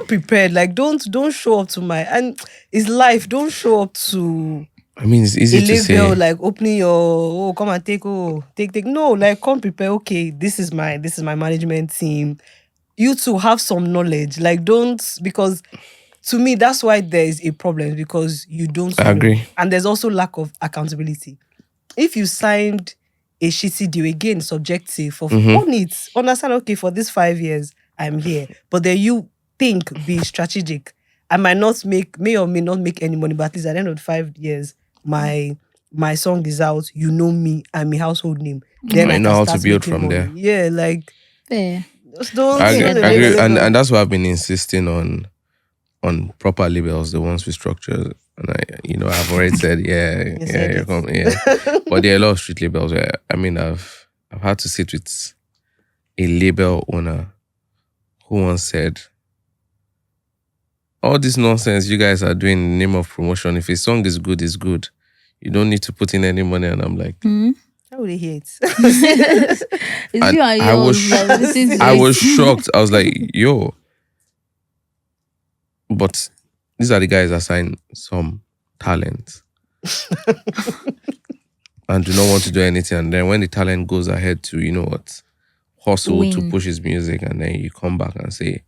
prepared. Like don't show up to and it's life. Don't show up to I mean, it's easy a to label say. like opening your come and take take. No, like come prepare. Okay, this is my management team. You two have some knowledge. Like don't, because to me that's why there is a problem, because you don't I know. agree. And there's also lack of accountability. If you signed a shitty deal, again subjective of own it, understand, okay, for this 5 years I'm here, but then you be strategic. I may or may not make any money, but at least at the end of the 5 years my song is out, you know me, I'm a household name. Then I I know can how to start build making from money. there. Yeah, like Fair. just don't I don't agree. label. And that's why I've been insisting on proper labels, the ones with structure. And I've already said, said you're it. coming, yeah. But there are a lot of street labels where, I mean, I've had to sit with a label owner who once said, all this nonsense you guys are doing in the name of promotion, if a song is good, it's good. You don't need to put in any money. And I'm like, How would they hear it? It's And you and I was yours, like, listen to I it. was shocked. I was like, yo. But these are the guys that sign some talent and do not want to do anything. And then when the talent goes ahead to, hustle to Win. push his music, and then you come back and say,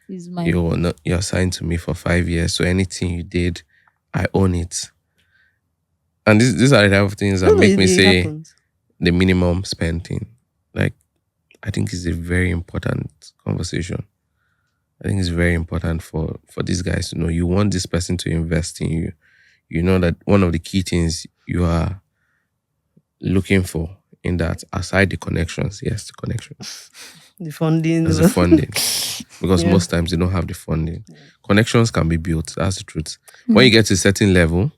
Is my you're assigned to me for 5 years. So anything you did, I own it. And these are the type of things that No, make me it say happens. the minimum spend thing. Like, I think it's a very important conversation. I think it's very important for these guys to know you want this person to invest in you. You know that one of the key things you are looking for in that, aside the connections, yes, the connections, The funding. there's the funding. Because Yeah. most times they don't have the funding. Connections can be built, that's the truth. When you get to a certain level,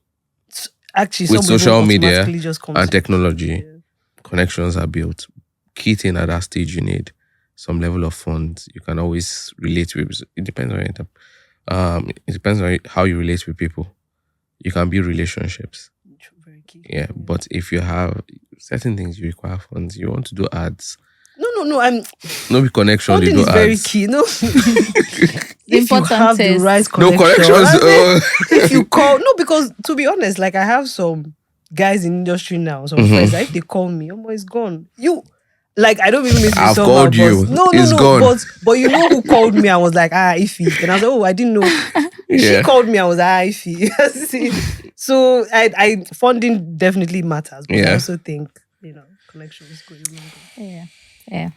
Actually, with some people social media automatically just come and to- technology, Yeah. connections are built. Key thing at that stage, you need some level of funds. You can always relate with. It depends on it. It depends on how you relate with people. You can build relationships. Very key. Yeah, but if you have certain things you require funds, you want to do ads. No. I'm No be connection, they funding do is ads. very key. No, if you important have the test. right No connection, connections. if you call, no, because to be honest, like I have some guys in industry now, some friends. Like, if they call me, it's gone. You. Like, I don't even mean to be I've somehow, called you. but no, It's gone. but you know who called me? I was like, Ify, and I was like, oh, I didn't know. She Yeah. called me. I was like, Ify. See? So I funding definitely matters, but I Yeah. also think connections go a long way. Yeah.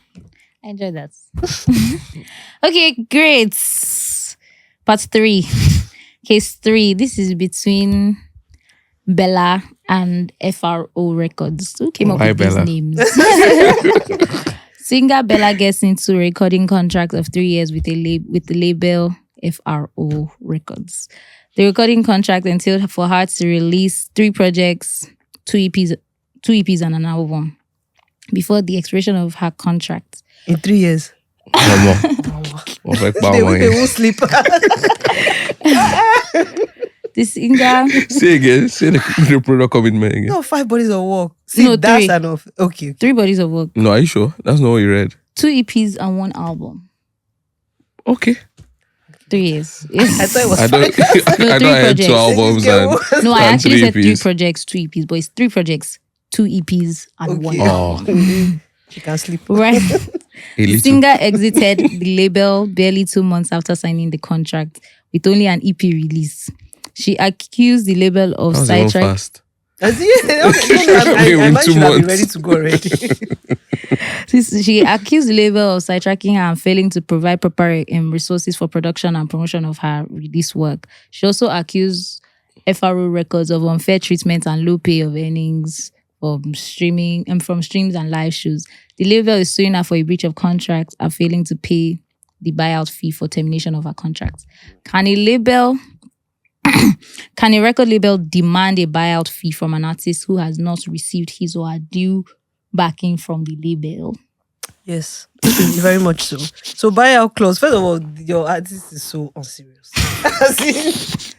I enjoyed that. Okay, great. Part 3. Case 3. This is between Bella and FRO Records. Who came up Why with Bella? these names? Singer Bella gets into a recording contract of 3 years with the label FRO Records. The recording contract entailed for her to release 3 projects, 2 EPs and an album before the expiration of her contract. In 3 years. Come on. They won't sleep. The singer, Say again. Say the product commitment again. No, 5 bodies of work. See, No, that's 3. enough. Okay. 3 bodies of work, No, are you sure? That's not what you read. 2 EPs and 1 album. Okay. 3 years. Yes. I thought it was I don't. 5. No, I 3 don't have 2 projects. albums and No, I and actually 3 said 3 EPs. projects, 2 EPs, but it's 3 projects, 2 EPs, and 1 Okay. album. She can sleep. Right. A The little. singer exited the label barely 2 months after signing the contract with only an EP release. She accused the label of That was even sidetrack. fast. I might Two should have been months. ready to go already. She accused the label of sidetracking her and failing to provide proper resources for production and promotion of her release work. She also accused FRO Records of unfair treatment and low pay of earnings from streaming and from streams and live shows. The label is suing her for a breach of contract and failing to pay the buyout fee for termination of her contract. Can a record label demand a buyout fee from an artist who has not received his or her due backing from the label? Yes, very much so. So buyout clause. First of all, your artist is so unserious. As in,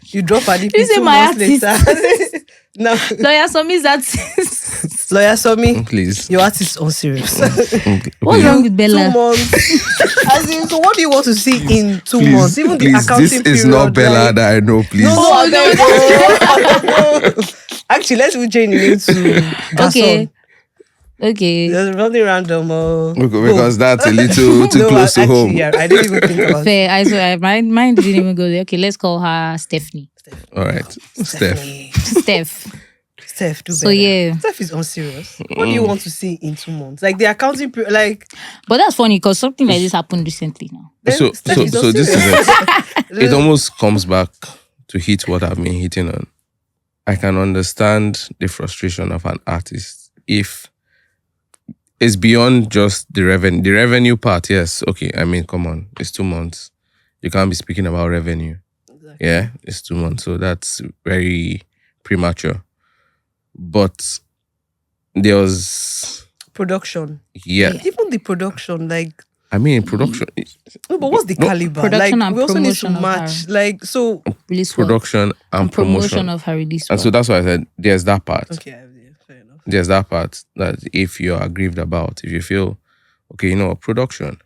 you drop an EP You say 2 my months later. Now, Lawyer Somi's artist. lawyer Somi, Please. your artist is unserious. What's wrong with 2 Bella? months. As in, so what do you want to see in 2 months? Even the please, accounting this is period, not Bella like- that I know, please. No, Oh, I beg. Actually, let's change the name to Okay. Garçon. Okay. There's nothing random. Because that's a little too close to home. Yeah, I didn't even think about it. Fair. I swear, mine didn't even go there. Okay, let's call her Stephanie. All right. Steph. Steph, do So, better. yeah. Steph is unserious. What do you want to see in 2 months? Like the accounting period, like But that's funny because something like this happened recently now. then So Steph is this is unserious. it. It almost comes back to hit what I've been hitting on. I can understand the frustration of an artist if it's beyond just the revenue. The revenue part, yes. Okay, I mean, come on. It's 2 months. You can't be speaking about revenue. Exactly. Yeah, it's 2 months. So that's very premature. But there was, Production. yeah. Even the production, like I mean, production, no, but what's the caliber? Production like and we also need to promotion of match. her. Like so. Release work production and promotion. of her release. And so work. that's why I said there's that part. Okay, yeah, fair enough. There's that part that if you're aggrieved about, if you feel, okay, you know, production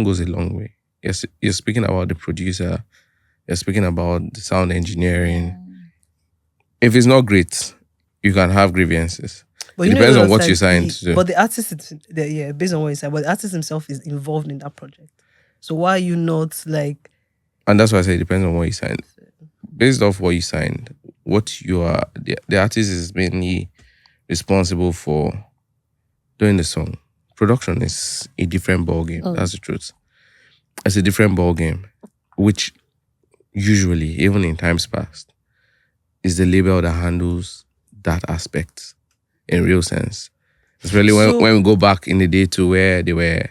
goes a long way. Yes, you're speaking about the producer, you're speaking about the sound engineering. If it's not great, you can have grievances. But It you know, depends on it's what like you signed the- to do. But the artist, yeah, based on what you said, but the artist himself is involved in that project. So why are you not like? And that's why I say it depends on what you signed. Based off what you signed, what you are, the artist is mainly responsible for doing the song. Production is a different ball game. Oh. That's the truth. It's a different ball game, which usually, even in times past, is the label that handles that aspect in real sense. Especially when we go back in the day to where they were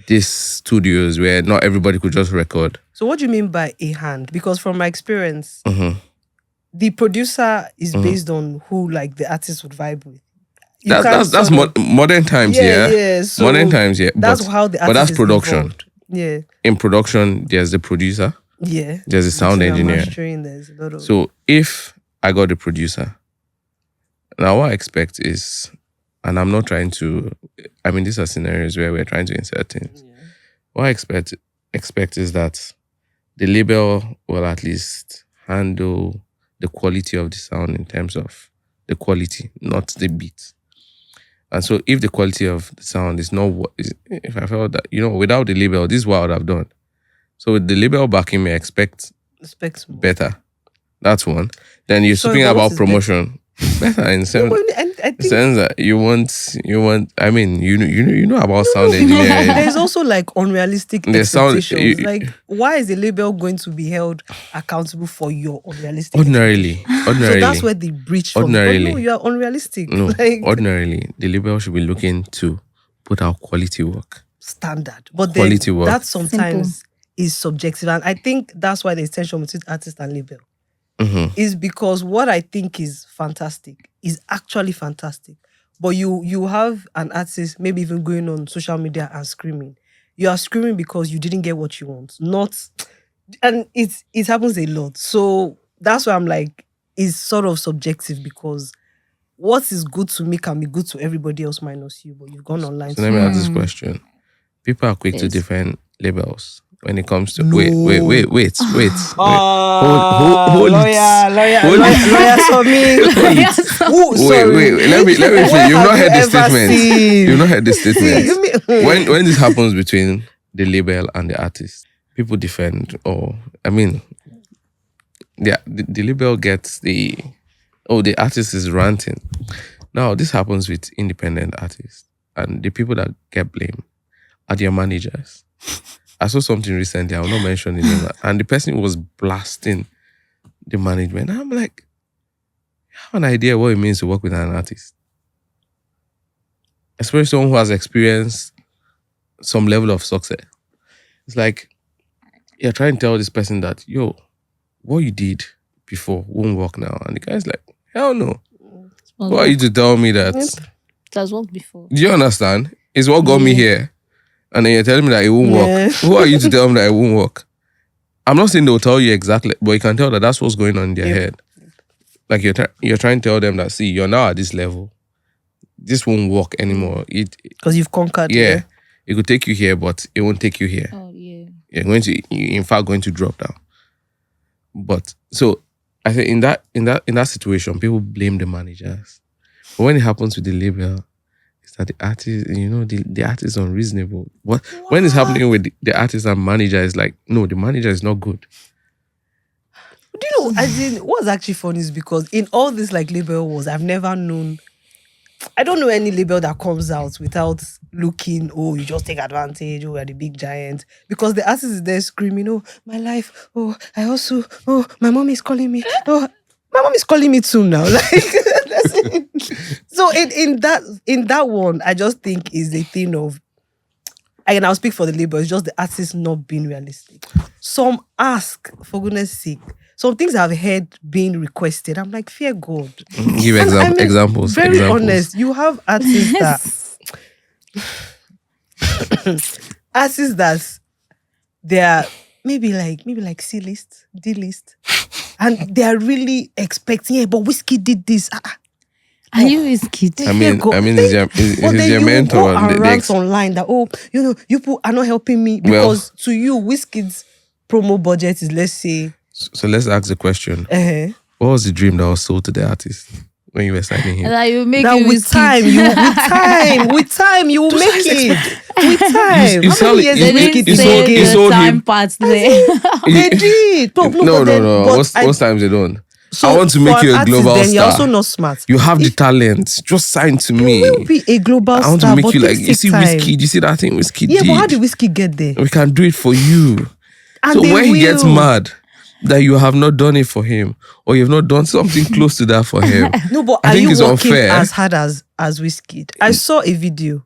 these studios where not everybody could just record. So what do you mean by a hand? Because from my experience, Mm-hmm. the producer is based on who like the artist would vibe with. That's modern times, yeah. So Modern times, yeah. That's how the artist that's is production. involved. Yeah. In production, there's the producer, Yeah. there's a sound Mixing and engineer. mastering, there's a lot of So if I got the producer, now what I expect is, and I'm not trying to, I mean, these are scenarios where we're trying to insert things. What I expect is that the label will at least handle the quality of the sound in terms of the quality, not the beat. And so if the quality of the sound is not what, if I felt that, without the label, this is what I would have done. So with the label backing me, I expect respects more. better. That's one. Then you're Sorry, speaking but what about is promotion. Better in sense, I think that you want. I mean, you know about sound engineering. there's also like unrealistic The sound- expectations. Like, why is the label going to be held accountable for your unrealistic? Ordinarily, So that's where the breach from. Ordinarily. But no, you are unrealistic. no. Like Ordinarily, the label should be looking to put out quality work. standard. But then Quality work. that sometimes is subjective, and I think that's why there's tension between artist and label. Mm-hmm. Is because what I think is fantastic is actually fantastic. But you have an artist maybe even going on social media and screaming. You are screaming because you didn't get what you want. And it happens a lot. So that's why I'm like, it's sort of subjective because what is good to me can be good to everybody else minus you, but you've gone online. So let me ask this question: people are quick to Yes. defend labels when it comes to No. wait. Hold it. Lawyer for me. Wait. Let me say. You've not heard the statement. You've not heard the See, statement. When this happens between the label and the artist, people defend, or I mean, the label gets the artist is ranting. Now this happens with independent artists, and the people that get blamed are their managers. I saw something recently, I will not mention the name, and the person was blasting the management. I'm like, I have an idea what it means to work with an artist. Especially someone who has experienced some level of success. It's like, you're trying to tell this person that, what you did before won't work now. And the guy's like, hell no. Why are you to tell me that? It has worked before. Do you understand? It's what got me here. And then you're telling me that it won't work. Who are you to tell me that it won't work? I'm not saying they'll tell you exactly, but you can tell that that's what's going on in their head. Like you're trying to tell them that, see, you're now at this level. This won't work anymore. Because you've conquered. Yeah. It could take you here, but it won't take you here. Oh yeah. You're in fact going to drop down. But so I think in that situation, people blame the managers. But when it happens with the label, it's that the artist, the artist is unreasonable. When it's happening with the artist and manager, it's like, no, the manager is not good. Do you know, what's actually funny is because in all this like label wars, I don't know any label that comes out without looking, you just take advantage, you're the big giant. Because the artist is there screaming, my life, my mom is calling me, my mom is calling me too now. Like, that's it. So in that one, I just think is the thing of, and I'll speak for the label, it's just the artist not being realistic. Some ask, for goodness sake, some things I've heard being requested. I'm like, fear God. Give examples. Very honest. You have artists that they are maybe like C list, D list, and they are really expecting. But Whiskey did this. Are you risky? I mean, is your mentor and rant online that you people are not helping me because to you, Whiskey's promo budget is, let's say. So let's ask the question. Uh-huh. What was the dream that was sold to the artist when you were signing him? That you make Now it with time, with time, you will make it. With time. You How sound many years like- They did didn't Wizkid say give? you the sold time him. part there. They did. But No. but Most times they don't. so I want to for make an you a artist, global then you're star. also not smart. You have the talent. Just sign to me. You will be a global I want star, to make but you like, things you take see time. Wizkid, you see that thing Wizkid Yeah, did. but how did Wizkid get there? We can do it for you. And So they when he gets will. mad that you have not done it for him, or you've not done something close to that for him, No, but I are think you it's working unfair. as hard as Wizkid? I saw a video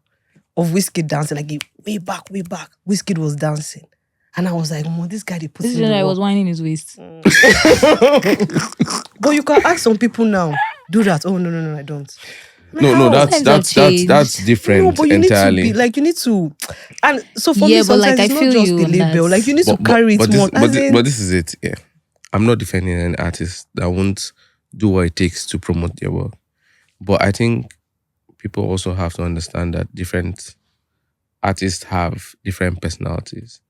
of Wizkid dancing, like way back. Wizkid was dancing. And I was like, this guy, they put This in is when the I work. was whining his waist. But you can ask some people now, do that. Oh, no, I don't. No, How? Times have that's changed. different No, but you entirely. need to be like, you need to. And so for Yeah, me, but, like, sometimes I it's not feel just you the on label. that. Like you need to carry it more. But this is it. Yeah, I'm not defending an artist that won't do what it takes to promote their work. But I think people also have to understand that different artists have different personalities.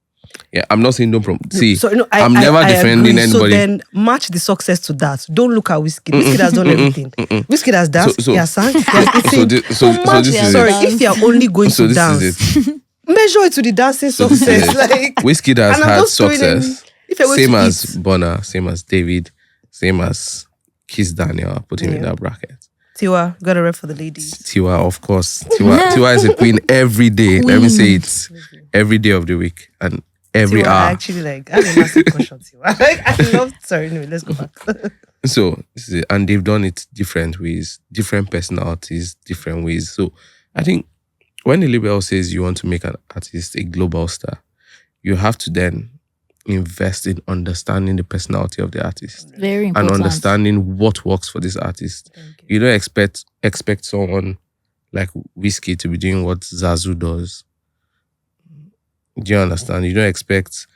Yeah, I'm not saying don't promote. See, I'm never defending agree. So anybody. then match the success to that. Don't look at Wizkid. Wizkid has done everything. Wizkid has danced, he has sang, he has eaten. so match, this is sorry, it. if you're only going So to this dance, is it. measure it to the dancing So this is success. it. Like Wizkid has and I'm had just throwing in- success. if you're going Same to as eat. Bonner, same as David, same as Kiss Daniel. I put him in Yeah. that bracket. Tiwa, got a rep for the ladies. Tiwa, of course. Tiwa is a queen every day. Let me say it. Every day of the week and every Tiwa, hour. I actually like. I have a massive crush on Tiwa. Like, I love. Sorry, no, let's go back. So this is it. And they've done it different ways, different personalities, different ways. So I think when the label says you want to make an artist a global star, you have to then invest in understanding the personality of the artist Very and important. understanding what works for this artist. You don't expect someone like Whiskey to be doing what Zazu does. Do you understand? You don't expect.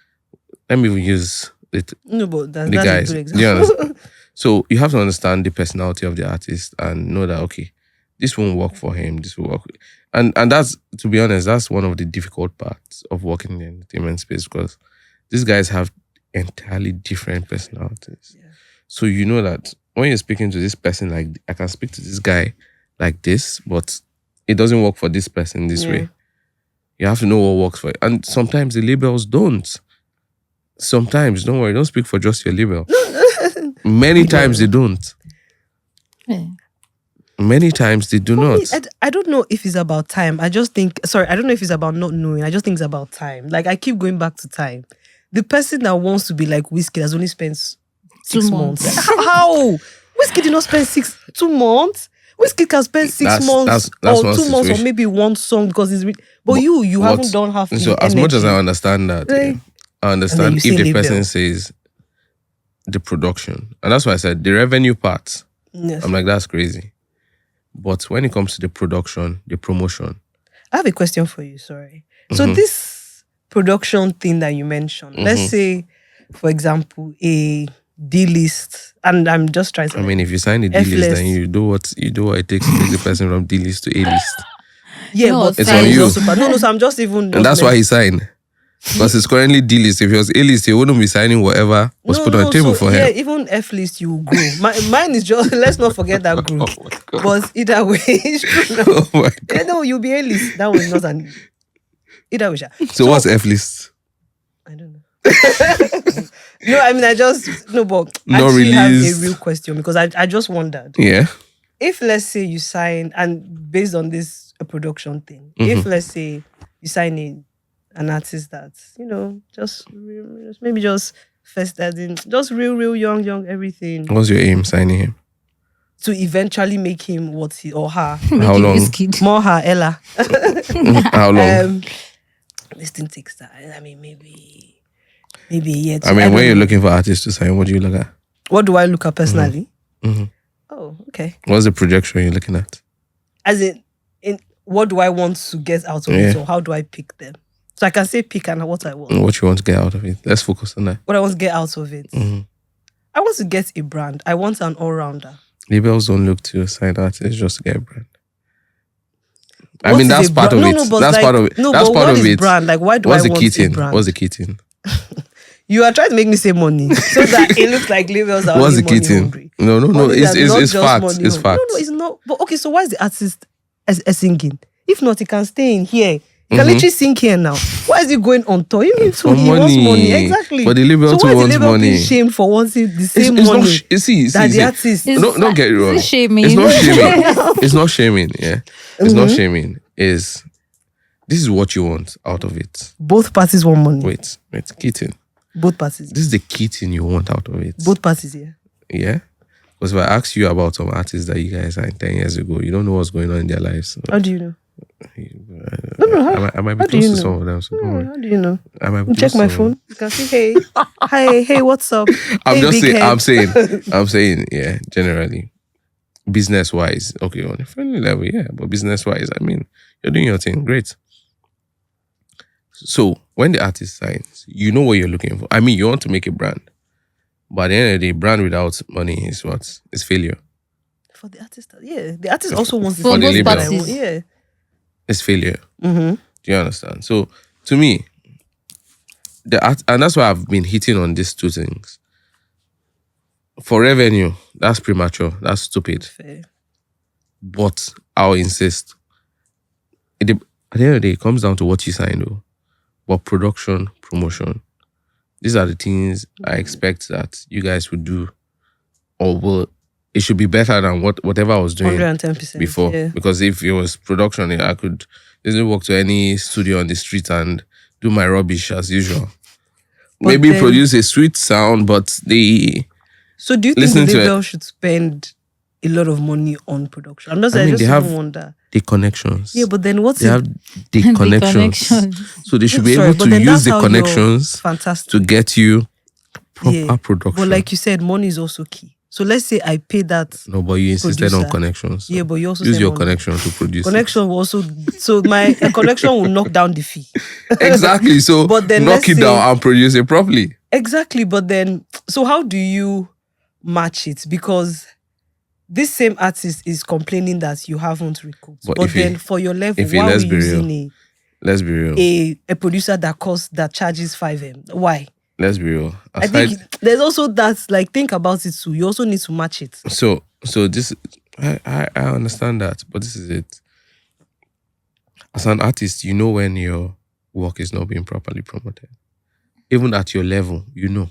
Let me even use it. No, but that's The a guys. good Do you example. understand? So you have to understand the personality of the artist and know that okay, this won't work for him. This will work, and that's, to be honest, that's one of the difficult parts of working in the entertainment space because these guys have entirely different personalities. Yeah. So you know that when you're speaking to this person, like I can speak to this guy like this, but it doesn't work for this person this way. You have to know what works for it. And sometimes the labels don't. Sometimes, don't worry, don't speak for just your label. Many times they don't. Yeah. Many times they do not. I don't know if it's about time. I just think, sorry, I don't know if it's about not knowing. I just think it's about time. Like, I keep going back to time. The person that wants to be like Wizkid has only spent 6 months. How? Wizkid did not spend 2 months. Wizkid can spend 6 months that's or one 2 months or situation. maybe one song because it's... But you haven't done half the So as much as I energy. understand that, Like, yeah, I understand you if say the label. person says the production. And that's why I said the revenue part. Yes. I'm like, that's crazy. But when it comes to the production, the promotion, I have a question for you, sorry. So this production thing that you mentioned, let's say, for example, a D-list, and I'm just trying to... I mean, if you sign the D list, F-list. then you do what it takes to take the person from D list to A list. Yeah, No, but it's time on is you. also bad. No, so I'm just even... And that's why he signed. Because it's currently D list. If it was A list, he wouldn't be signing whatever was put on the table for yeah, him. even F list you will grow. Mine is just, let's not forget that group. Oh my God. But either way, it's true now. Oh my God. Yeah, no, you'll be A list. That was not an... Either way, sha. So what's F list? I don't know. No, I mean, I just... No, but I Not actually have released. a real question because I just wondered. Yeah. If, let's say, you sign, and based on this production thing, if, let's say, you sign an artist that's, maybe just first, as in, just real young, everything, What's your aim signing him? to eventually make him what he or her, How long? more her, Ella. How long? This thing takes time. I mean, maybe a year. I mean, when you're looking for artists to sign, what do you look at? What do I look at personally? Mhm. Oh, okay. What's the projection you're looking at? As in what do I want to get out of it, or how do I pick them? So I can say pick and what I want. And what you want to get out of it? Let's focus on that. What I want to get out of it. Mhm. I want to get a brand. I want an all-rounder. Labels don't look to sign artists just to get a brand. I What mean, is that's a part of brand? it. No, but that's like- part of it. No, That's but part what of is it. brand? Like, why do What's I the want key a thing? brand? What's the key thing? You are trying to make me say money so that it looks like labels are What's only the key money thing? hungry. No. Money It's that is not it's just facts. money It's hungry. facts. No, it's not. But okay, so why is the artist singing? If not, he can stay in here. He can literally sing here now. Why is he going on tour? You mean For he wants money. money. Exactly. But the label so too why is the wants label being money. shamed for wanting the It's same not. money See. that the artist? Don't get it Is wrong. it shaming? It's not shaming. It's not shaming. Yeah. It's not shaming. This is what you want out of it. Both parties want money. Wait, key thing. Both parties. This is the key thing you want out of it. Both parties, yeah. Yeah. Because if I ask you about some artists that you guys signed 10 years ago, you don't know what's going on in their lives. How do you know? I might be how do you close to know? some of them. So don't worry. How do you know? I might be Check close my to some. phone. You can see, hey, what's up? I'm Hey, just big saying. head. I'm saying. Yeah. Generally, business wise, okay, on a friendly level, yeah. But business wise, I mean, you're doing your thing, great. So when the artist signs, you know what you're looking for. I mean, you want to make a brand, but at the end of the day, brand without money is what? It's failure. For the artist, yeah. The artist also wants the For same both thing that I parties. want. Yeah. It's failure. Mm-hmm. Do you understand? So to me, the art, and that's why I've been hitting on these two things. For revenue, that's premature. That's stupid. Fair. But I'll insist. At the end of the day, it comes down to what you sign, though. But production, promotion, these are the things I expect that you guys would do, or will. It should be better than whatever I was doing 110% before. Yeah. Because if it was production, I could easily walk to any studio on the street and do my rubbish as usual. But Maybe then- produce a sweet sound, but they. So do you think Listen the to label should spend a lot of money on production? I'm not I saying, mean, I they just have- even wonder. The connections. Yeah, but then what's they it? have the The connections. connections. So they should be Sorry, able but to then use that's the how you're connections Fantastic. to get you proper Yeah, production. But like you said, money is also key. So let's say I pay that. No, but you insisted on producer. connections. Yeah, but you also use said your money. connection to produce. it. Connection will also. So my a connection will knock down the fee. Exactly. So But then knock let's it down say- and produce it properly. Exactly, but then so how do you match it? Because this same artist is complaining that you haven't recouped. But But if he- then for your level, if he- why are let's we be using Let's be real. a producer that charges 5M? Why? Let's be real. I Aside, think there's also that, like, think about it too. You also need to match it. so this I understand that, but this is it. As an artist, you know when your work is not being properly promoted. Even at your level, you know.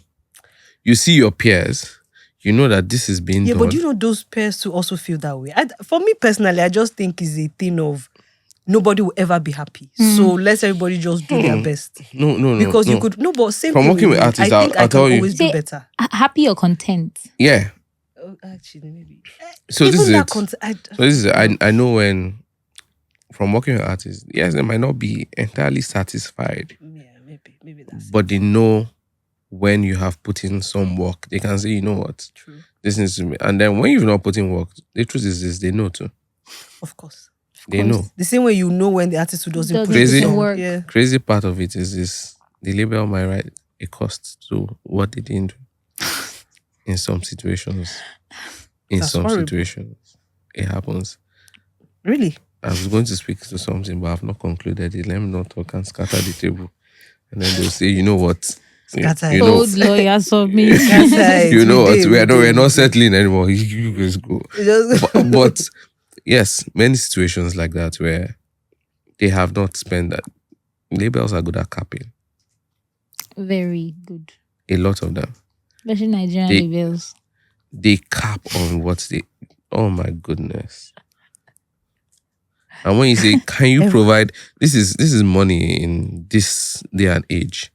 You see your peers, you know that this is being Yeah, done. but you know those pairs to also feel that way. For me personally, I just think it's a thing of nobody will ever be happy. So let's everybody just do their best. no. Because no. you could but same From thing working with me. artists, I think I'll I tell can you. always do Say- better. Happy or content? Yeah. Actually, maybe. So this is Even it. that So this is I know when from working with artists, yes, they might not be entirely satisfied, yeah, maybe that's but they know when you have put in some work. They can say, you know what, true. this needs to be. And then when you've not put in work, the truth is this, they know too. Of course. They know. The same way you know when the artist who doesn't Doesn't put in Crazy. song. work. Yeah. Crazy part of it is this: the label might write a cost to what they didn't do. In some situations, That's horrible. it happens. Really? I was going to speak to something, but I've not concluded it. Let me not talk and scatter the table. And then they'll say, you know what? Scatter it. You know, Old lawyers of me. you know what? We're not settling anymore. You guys go. But yes, many situations like that where they have not spent that. Labels are good at capping. Very good. A lot of them. Especially Nigerian They- labels. They cap on what they. Oh my goodness. And when you say, can you provide, this is money in this day and age.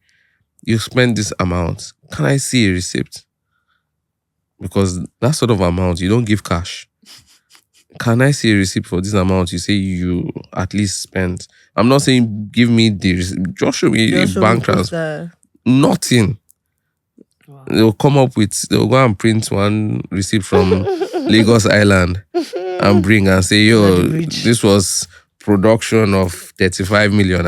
You spend this amount. Can I see a receipt? Because that sort of amount, you don't give cash. Can I see a receipt for this amount? You say you at least spent. I'm not saying give me the receipt. Just show me a bank transfer. Nothing. Wow. They'll come up with, they'll go and print one receipt from Lagos Island and bring and say, yo, Bloody rich. this was production of 35 million.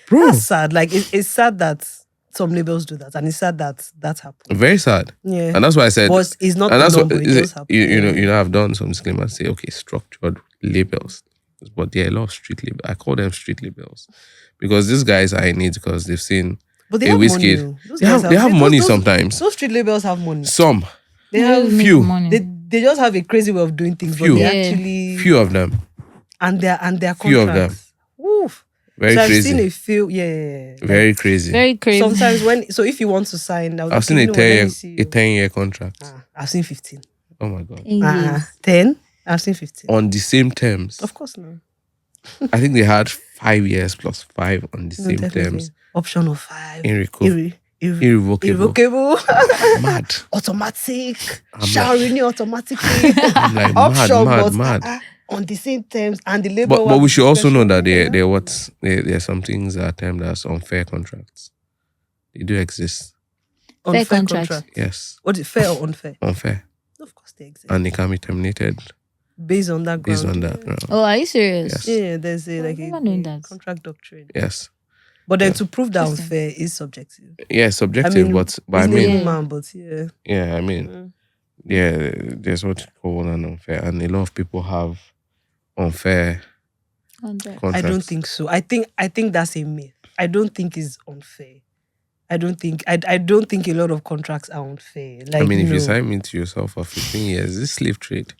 Bro, That's sad. Like it's sad that some labels do that, and it's sad that that happened. very sad. Yeah. And that's why I said, But it's not and the that's what norm, but it is does it, happen. you know, I've done some disclaimers say, okay, structured labels, but there are a lot of street labels. I call them street labels because these guys are in it because they've seen But they a have money. Wizkid. Oh. Those They guys have money those- sometimes. Those street labels have money. Some, They have Make few. money. they just have a crazy way of doing things, Few. but they Yeah. actually few of them, and their few of them. contracts. Oof. Very so I've crazy. seen a few, yeah. Very crazy. Very crazy. Sometimes if you want to sign, I've seen a 10-year contract. I've seen 15. Oh my god. 10. I've seen 15. On the same terms. Of course, no. I think they had 5 years plus 5 on the No, same definitely. terms. Option of 5. Irrevocable. Irrevocable. Mad. Automatic. I'm Shall like- renew automatically. I'm like Option, but mad. on the same terms, and the label. But we should also know that there there are some things that are termed as unfair contracts. They do exist. unfair Fair contract. contract. Yes. What is fair or unfair? Unfair. Of course, they exist. And they can be terminated Based on that ground. based on that ground. Oh, are you serious? Yes. Yeah, there's I've a never known that. contract doctrine. Yes. But then Yeah. to prove that Interesting. unfair is subjective. Yeah, subjective, mean, but I He's mean, a woman, but yeah. yeah, I mean, Mm. yeah, there's what you call an unfair, and a lot of people have unfair contracts. I don't think so. I think that's a myth. I don't think it's unfair. I don't think a lot of contracts are unfair. Like, I mean, if no. you sign me to yourself for 15 years, this is slave trade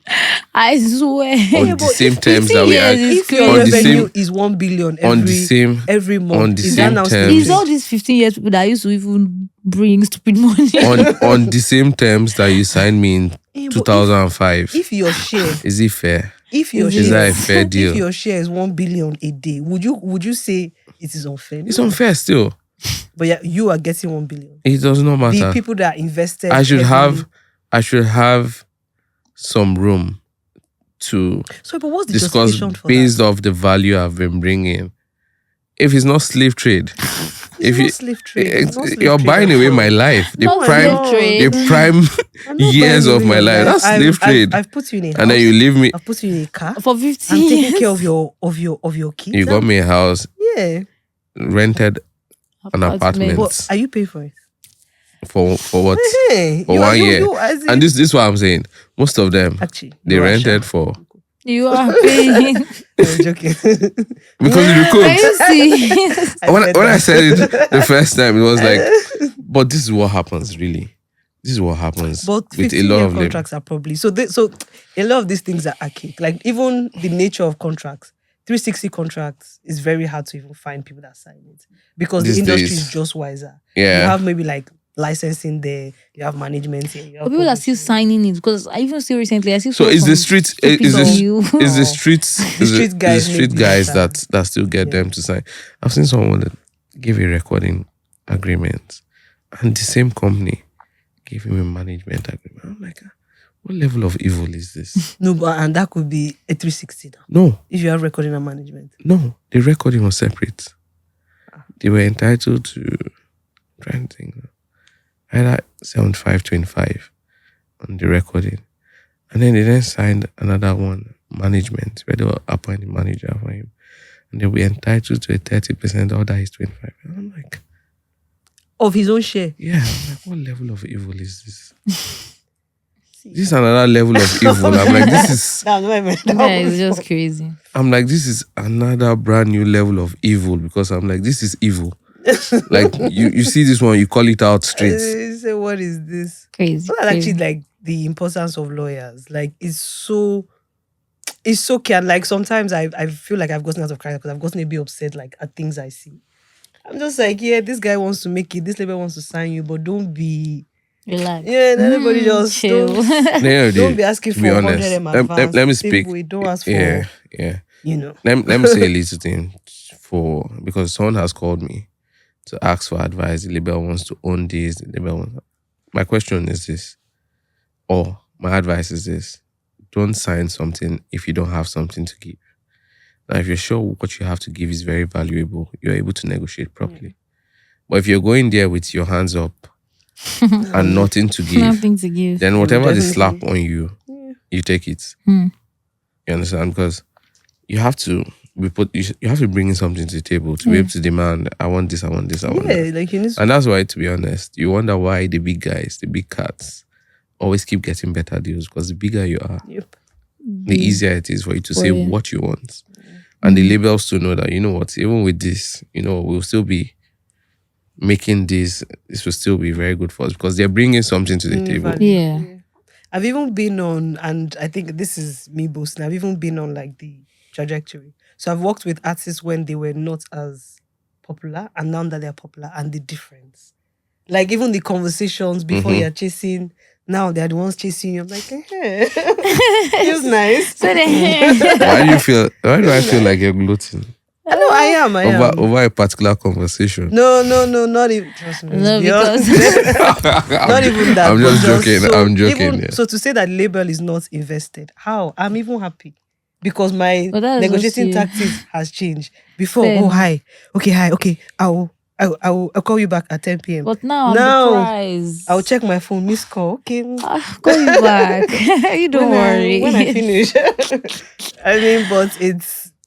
I swear. on the but same if terms 15 that we years had. is if your on the revenue same- is 1 billion On the same, every month, on the is same that now terms. slave It's trade? all these 15 years people that used to even bring stupid money. on the same terms that you signed me in Yeah, but 2005. if your share, Is it fair? if your Is Is that share, a fair deal? if your share is 1 billion a day, would you say it is unfair? It's No. unfair still. But yeah, you are getting 1 billion. It does not The matter. people that invested, I should heavily- have some room to So, but what's the discuss justification for based that? off the value I've been bringing. If it's not slave trade, It's if not you slave trade. It's not slave you're trade buying at away all. my life, the Not prime, slave trade. the prime I'm not years buying of away my your life. That's I've- slave trade. I've put you in a house. And then you leave me. I've put you in a car. For 15 I'm taking years. care of your kids. You got me a house, Yeah. rented an apartment. But are you paying for it? for what? Hey, For 1 year. as in- And this is what I'm saying. Most of them actually they you are rented sure. for You are paying. I'm joking. because of the Are codes. you serious? When I said it the first time, it was like, but this is what happens, really. This is what happens But with a 15 lot year of labor. contracts are probably so a lot of these things are archaic. Like even the nature of contracts, 360 contracts is very hard to even find people that sign it because These the industry days. is just wiser. Yeah. You have maybe like licensing there, you have management here. You have But people are still publishing. signing it because I even see recently. I see. So is the street is the streets The street guys the street make the guys answer. that still get Yeah. them to sign. I've seen someone that gave a recording agreement and the same company gave him a management agreement. I'm like, what level of evil is this? No, and that could be a 360 now. No, If you have recording and management. no, the recording was separate. They were entitled to, I'm trying to think, either 75-25 on the recording. And then they then signed another one, management, where they were appointing manager for him. And they were entitled to a 30%, the other is 25. And I'm like, Of his own share. yeah, I'm like, what level of evil is this? This is another level of evil. I'm like, this is No, no, Yeah, it's just crazy. I'm like, this is another brand new level of evil because I'm like, this is evil. Like you see this one, you call it out straight. Say, what is this? Crazy. Well, that's crazy. actually like the importance of lawyers. Like it's so can like sometimes I feel like I've gotten out of character because I've gotten a bit upset like at things I see. I'm just like, yeah, this guy wants to make it, this label wants to sign you, but don't be Relax. everybody just chill. don't be asking to for be 100 honest, M let advance. me Same speak. way, don't ask for Yeah. Let me say a little thing because someone has called me to ask for advice. The label wants to own this. The label wants. My question is this, or my advice is this: don't sign something if you don't have something to give. Now, if you're sure what you have to give is very valuable, you're able to negotiate properly. But if you're going there with your hands up and nothing to give, Nothing to give. then whatever they definitely. slap on you, you take it. Hmm. You understand? Because you have to you have to bring in something to the table to be able to demand, I want this, I want this, I want that. Yeah, like you need to And that's why, to be honest, you wonder why the big guys, the big cats, always keep getting better deals because the bigger you are, Yep. the easier it is for you to say yeah. what you want. And the labels to know that, you know what, even with this, we'll still be making this will still be very good for us because they're bringing something to the table. Value. Yeah. I've even been on, and I think this is me boasting, I've even been on like the trajectory. So I've worked with artists when they were not as popular, and now that they're popular, and the difference. Like even the conversations before you're chasing, now they're the ones chasing you. I'm like, feels nice. So then, Why do I feel like you're gloating I know I am. over a particular conversation? No, not even. Trust me. no, because Not even that. I'm just but joking. I'm joking. Yeah. So to say that label is not invested, how? I'm even happy because my But that's negotiating just you. tactics has changed. Before, Fair enough. hi, okay, I'll call you back at 10 p.m. but now Now, I'm the prize. I'll check my phone, missed call. Okay, I'll call you back. You don't worry. when I finish. I mean, but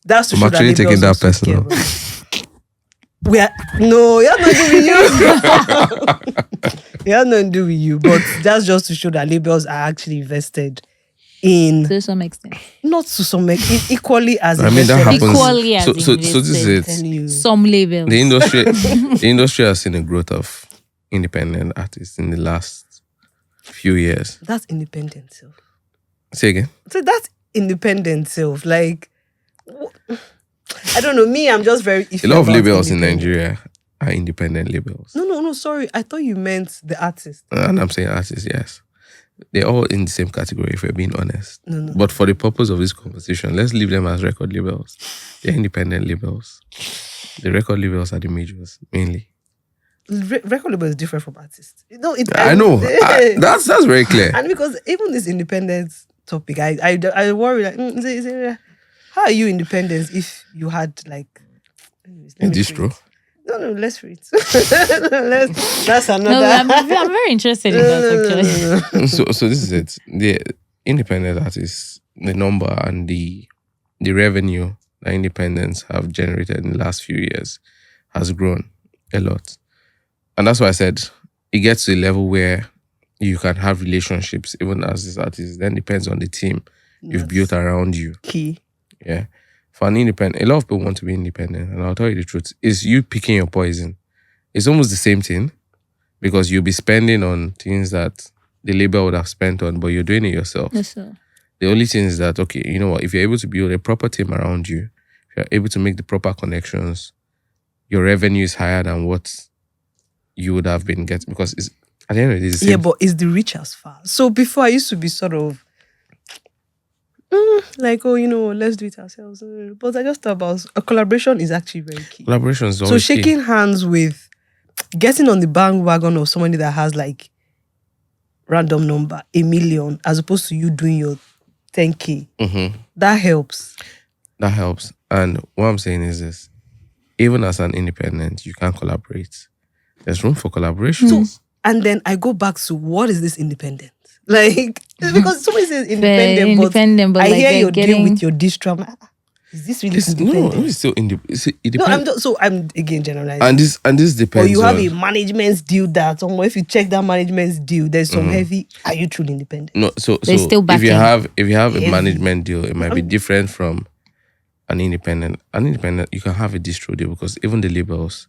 that's to I'm show actually that taking labels that also care personal. about- you're not doing you. You're not doing you, but that's just to show that labels are actually invested in, To some extent. not to some equally as I mean, that invested. happens. Equally as So this is invested. it. Telling you. Some labels. The industry has seen a growth of independent artists in the last few years. That's independent self. Say again. So that's independent self. Like, I don't know. Me, I'm just very iffy A lot of about labels in independent. Nigeria are independent labels. No. Sorry, I thought you meant the artist. And I'm saying artists, yes. They're all in the same category, if we're being honest. No. But for the purpose of this conversation, let's leave them as record labels. They're independent labels. The record labels are the majors, mainly. Record label is different from artist. I know. That's very clear. And because even this independent topic, I worry like, how are you independent if you had like anyways, A let me distro. read. No, let's read. That's another. No, I'm very interested in that actually. So this is it. The independent artists, the number and the revenue that independents have generated in the last few years has grown a lot. And that's why I said it gets to a level where you can have relationships even as this artist. Then depends on the team you've built around you. Key. Yeah. For an independent, a lot of people want to be independent. And I'll tell you the truth, is you picking your poison. It's almost the same thing because you'll be spending on things that the label would have spent on, but you're doing it yourself. Yes, sir. The only thing is that, okay, you know what, if you're able to build a proper team around you, if you're able to make the proper connections, your revenue is higher than what you would have been getting because it's, at the end of the day, it's the same. Yeah, but is the reach as far? So before I used to be sort of like, let's do it ourselves. But I just thought about a collaboration is actually very key. Collaboration is So always key. shaking hands with, getting on the bandwagon of somebody that has like random number, 1 million, as opposed to you doing your 10K. Mhm. That helps. That helps. And what I'm saying is this, even as an independent, you can collaborate. There's room for collaboration. So, and then I go back to what is this independent? Like, because somebody says independent, but I like hear they're you're dealing getting- with your distro. I'm like, is this really No, independent? it's still it No, depends. I'm again generalizing. and this Or depends you have on, a management deal that somewhere, if you check that management deal, there's some heavy. Are you truly independent? no, so There's still if you backing. have a Heavy. management deal, it might be different from an independent. An independent, you can have a distro deal because even the labels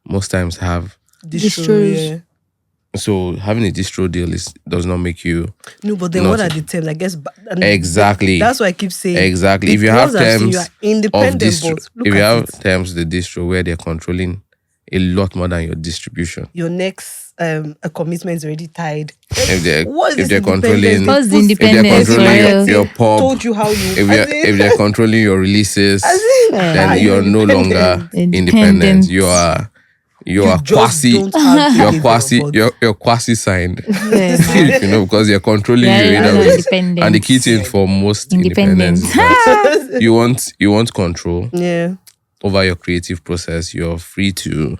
most times have. Distros. Yeah. So having a distro deal does not make you No, but then Not- what are the terms? I guess and exactly. That's why I keep saying Exactly. If you have ones are saying terms you are of independent, distro, but look if you at have it. terms the distro where they're controlling a lot more than your distribution. Your next a commitment is already tied. If they're What is if this they're independence? controlling What's if the independence they're for controlling real? your pub, Told you how you. if they're controlling your releases, As in, are then you you're no longer Independent. independent. You are just quasi. don't have You're label, quasi. but- You're quasi signed. Yeah, You know, because they're controlling yeah, you you're either not way. independent. And the key thing for most Independent. independents is that you want control Yeah. over your creative process. You're free to,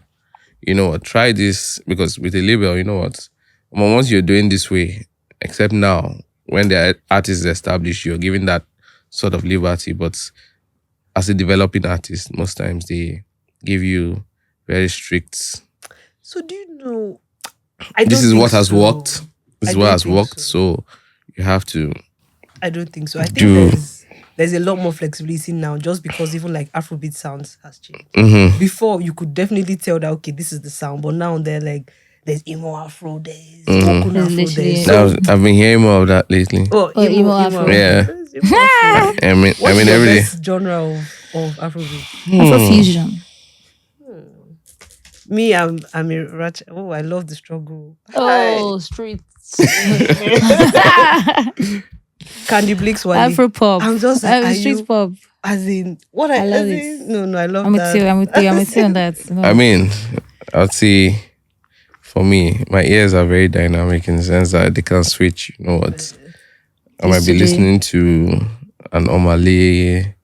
try this because with a label, you know what? Once you're doing this way, except now when the artist is established, you're given that sort of liberty. But as a developing artist, most times they give you very strict. So do you know? This don't is think what has so. worked. This I is what don't has think worked. so. So you have to. I don't think so. I think Do- there's there's a lot more flexibility now, just because even like Afrobeat sounds has changed. Mm-hmm. Before you could definitely tell that okay, this is the sound, but now they're like there's emo Afro, there's Okun There's Afro, literally- there's Now I've been hearing more of that lately. emo Afro. Yeah. There's emo Afro. I mean, What's your every day. best genre of Afrobeat? Afrofusion. Me, I'm a ratchet. Oh, I love the struggle. Oh, streets. Candy Blix Wale. Afro pop. I'm just like, are street you- pop. As in, what I love as it. in, no, I love I'm with that. you. I'm with you. I'm with you on that. No. I mean, I'd say for me, my ears are very dynamic in the sense that they can switch. You know what? I might be Yesterday. listening to an Omale.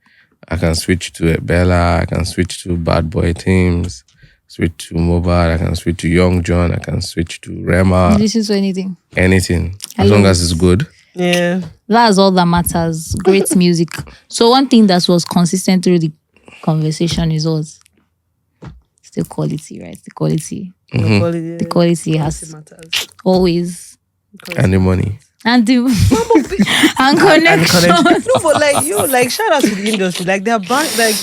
I can switch to a Bella. I can switch to Bad Boy Teams. Switch to Mobile. I can switch to Young John. I can switch to Rema. Listen to anything. Anything. I As long love as it's good. Yeah. That's all that matters. Great music. So one thing that was consistent through the conversation is what? It's the quality, right? The quality. The quality, The quality has matters. always. And the money. And the and connection. No, but like like shout out to the industry. Like their bank, like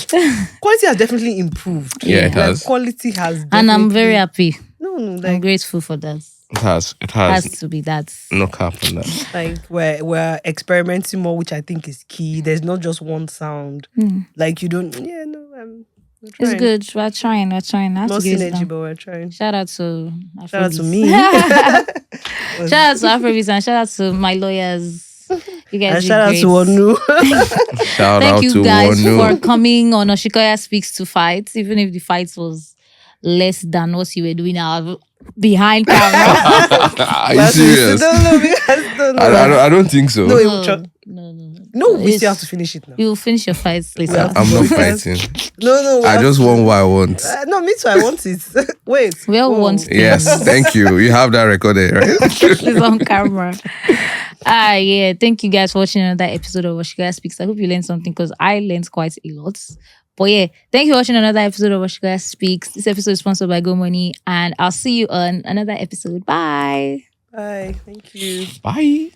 quality has definitely improved. Yeah, it Like, has. quality has. And I'm very definitely- happy. No, I'm like grateful for that. It has. It Has has. to be that. No cap on that. like we're experimenting more, which I think is key. There's not just one sound. Like you don't. Yeah, no, we're It's trying. good. We're trying. I have Not to give it synergy, down. but we're trying. Shout out to Shout out to Afrobeats. me. Shout out to Afrobeats and shout out to my lawyers. You guys And did shout out great. to Onu. Shout Thank out you to guys Wonu. for coming on Osikoya Speaks to Fight, even if the fight was less than what you were doing behind camera. Are you serious? No, because no. I don't think so. No, it no, will try- no. No, we It's- still have to finish it now. You'll finish your fights later. I'm not Yes. fighting. No, we I have just to- want what I want. No, me too. I want it. Wait. We all Whoa. want things. Yes, thank you. You have that recorded, right? It's on camera. Yeah. Thank you guys for watching another episode of Osikoya Speaks. I hope you learned something because I learned quite a lot. But yeah, thank you for watching another episode of Osikoya Speaks. This episode is sponsored by Go Money, and I'll see you on another episode. Bye. Bye. Thank you. Bye.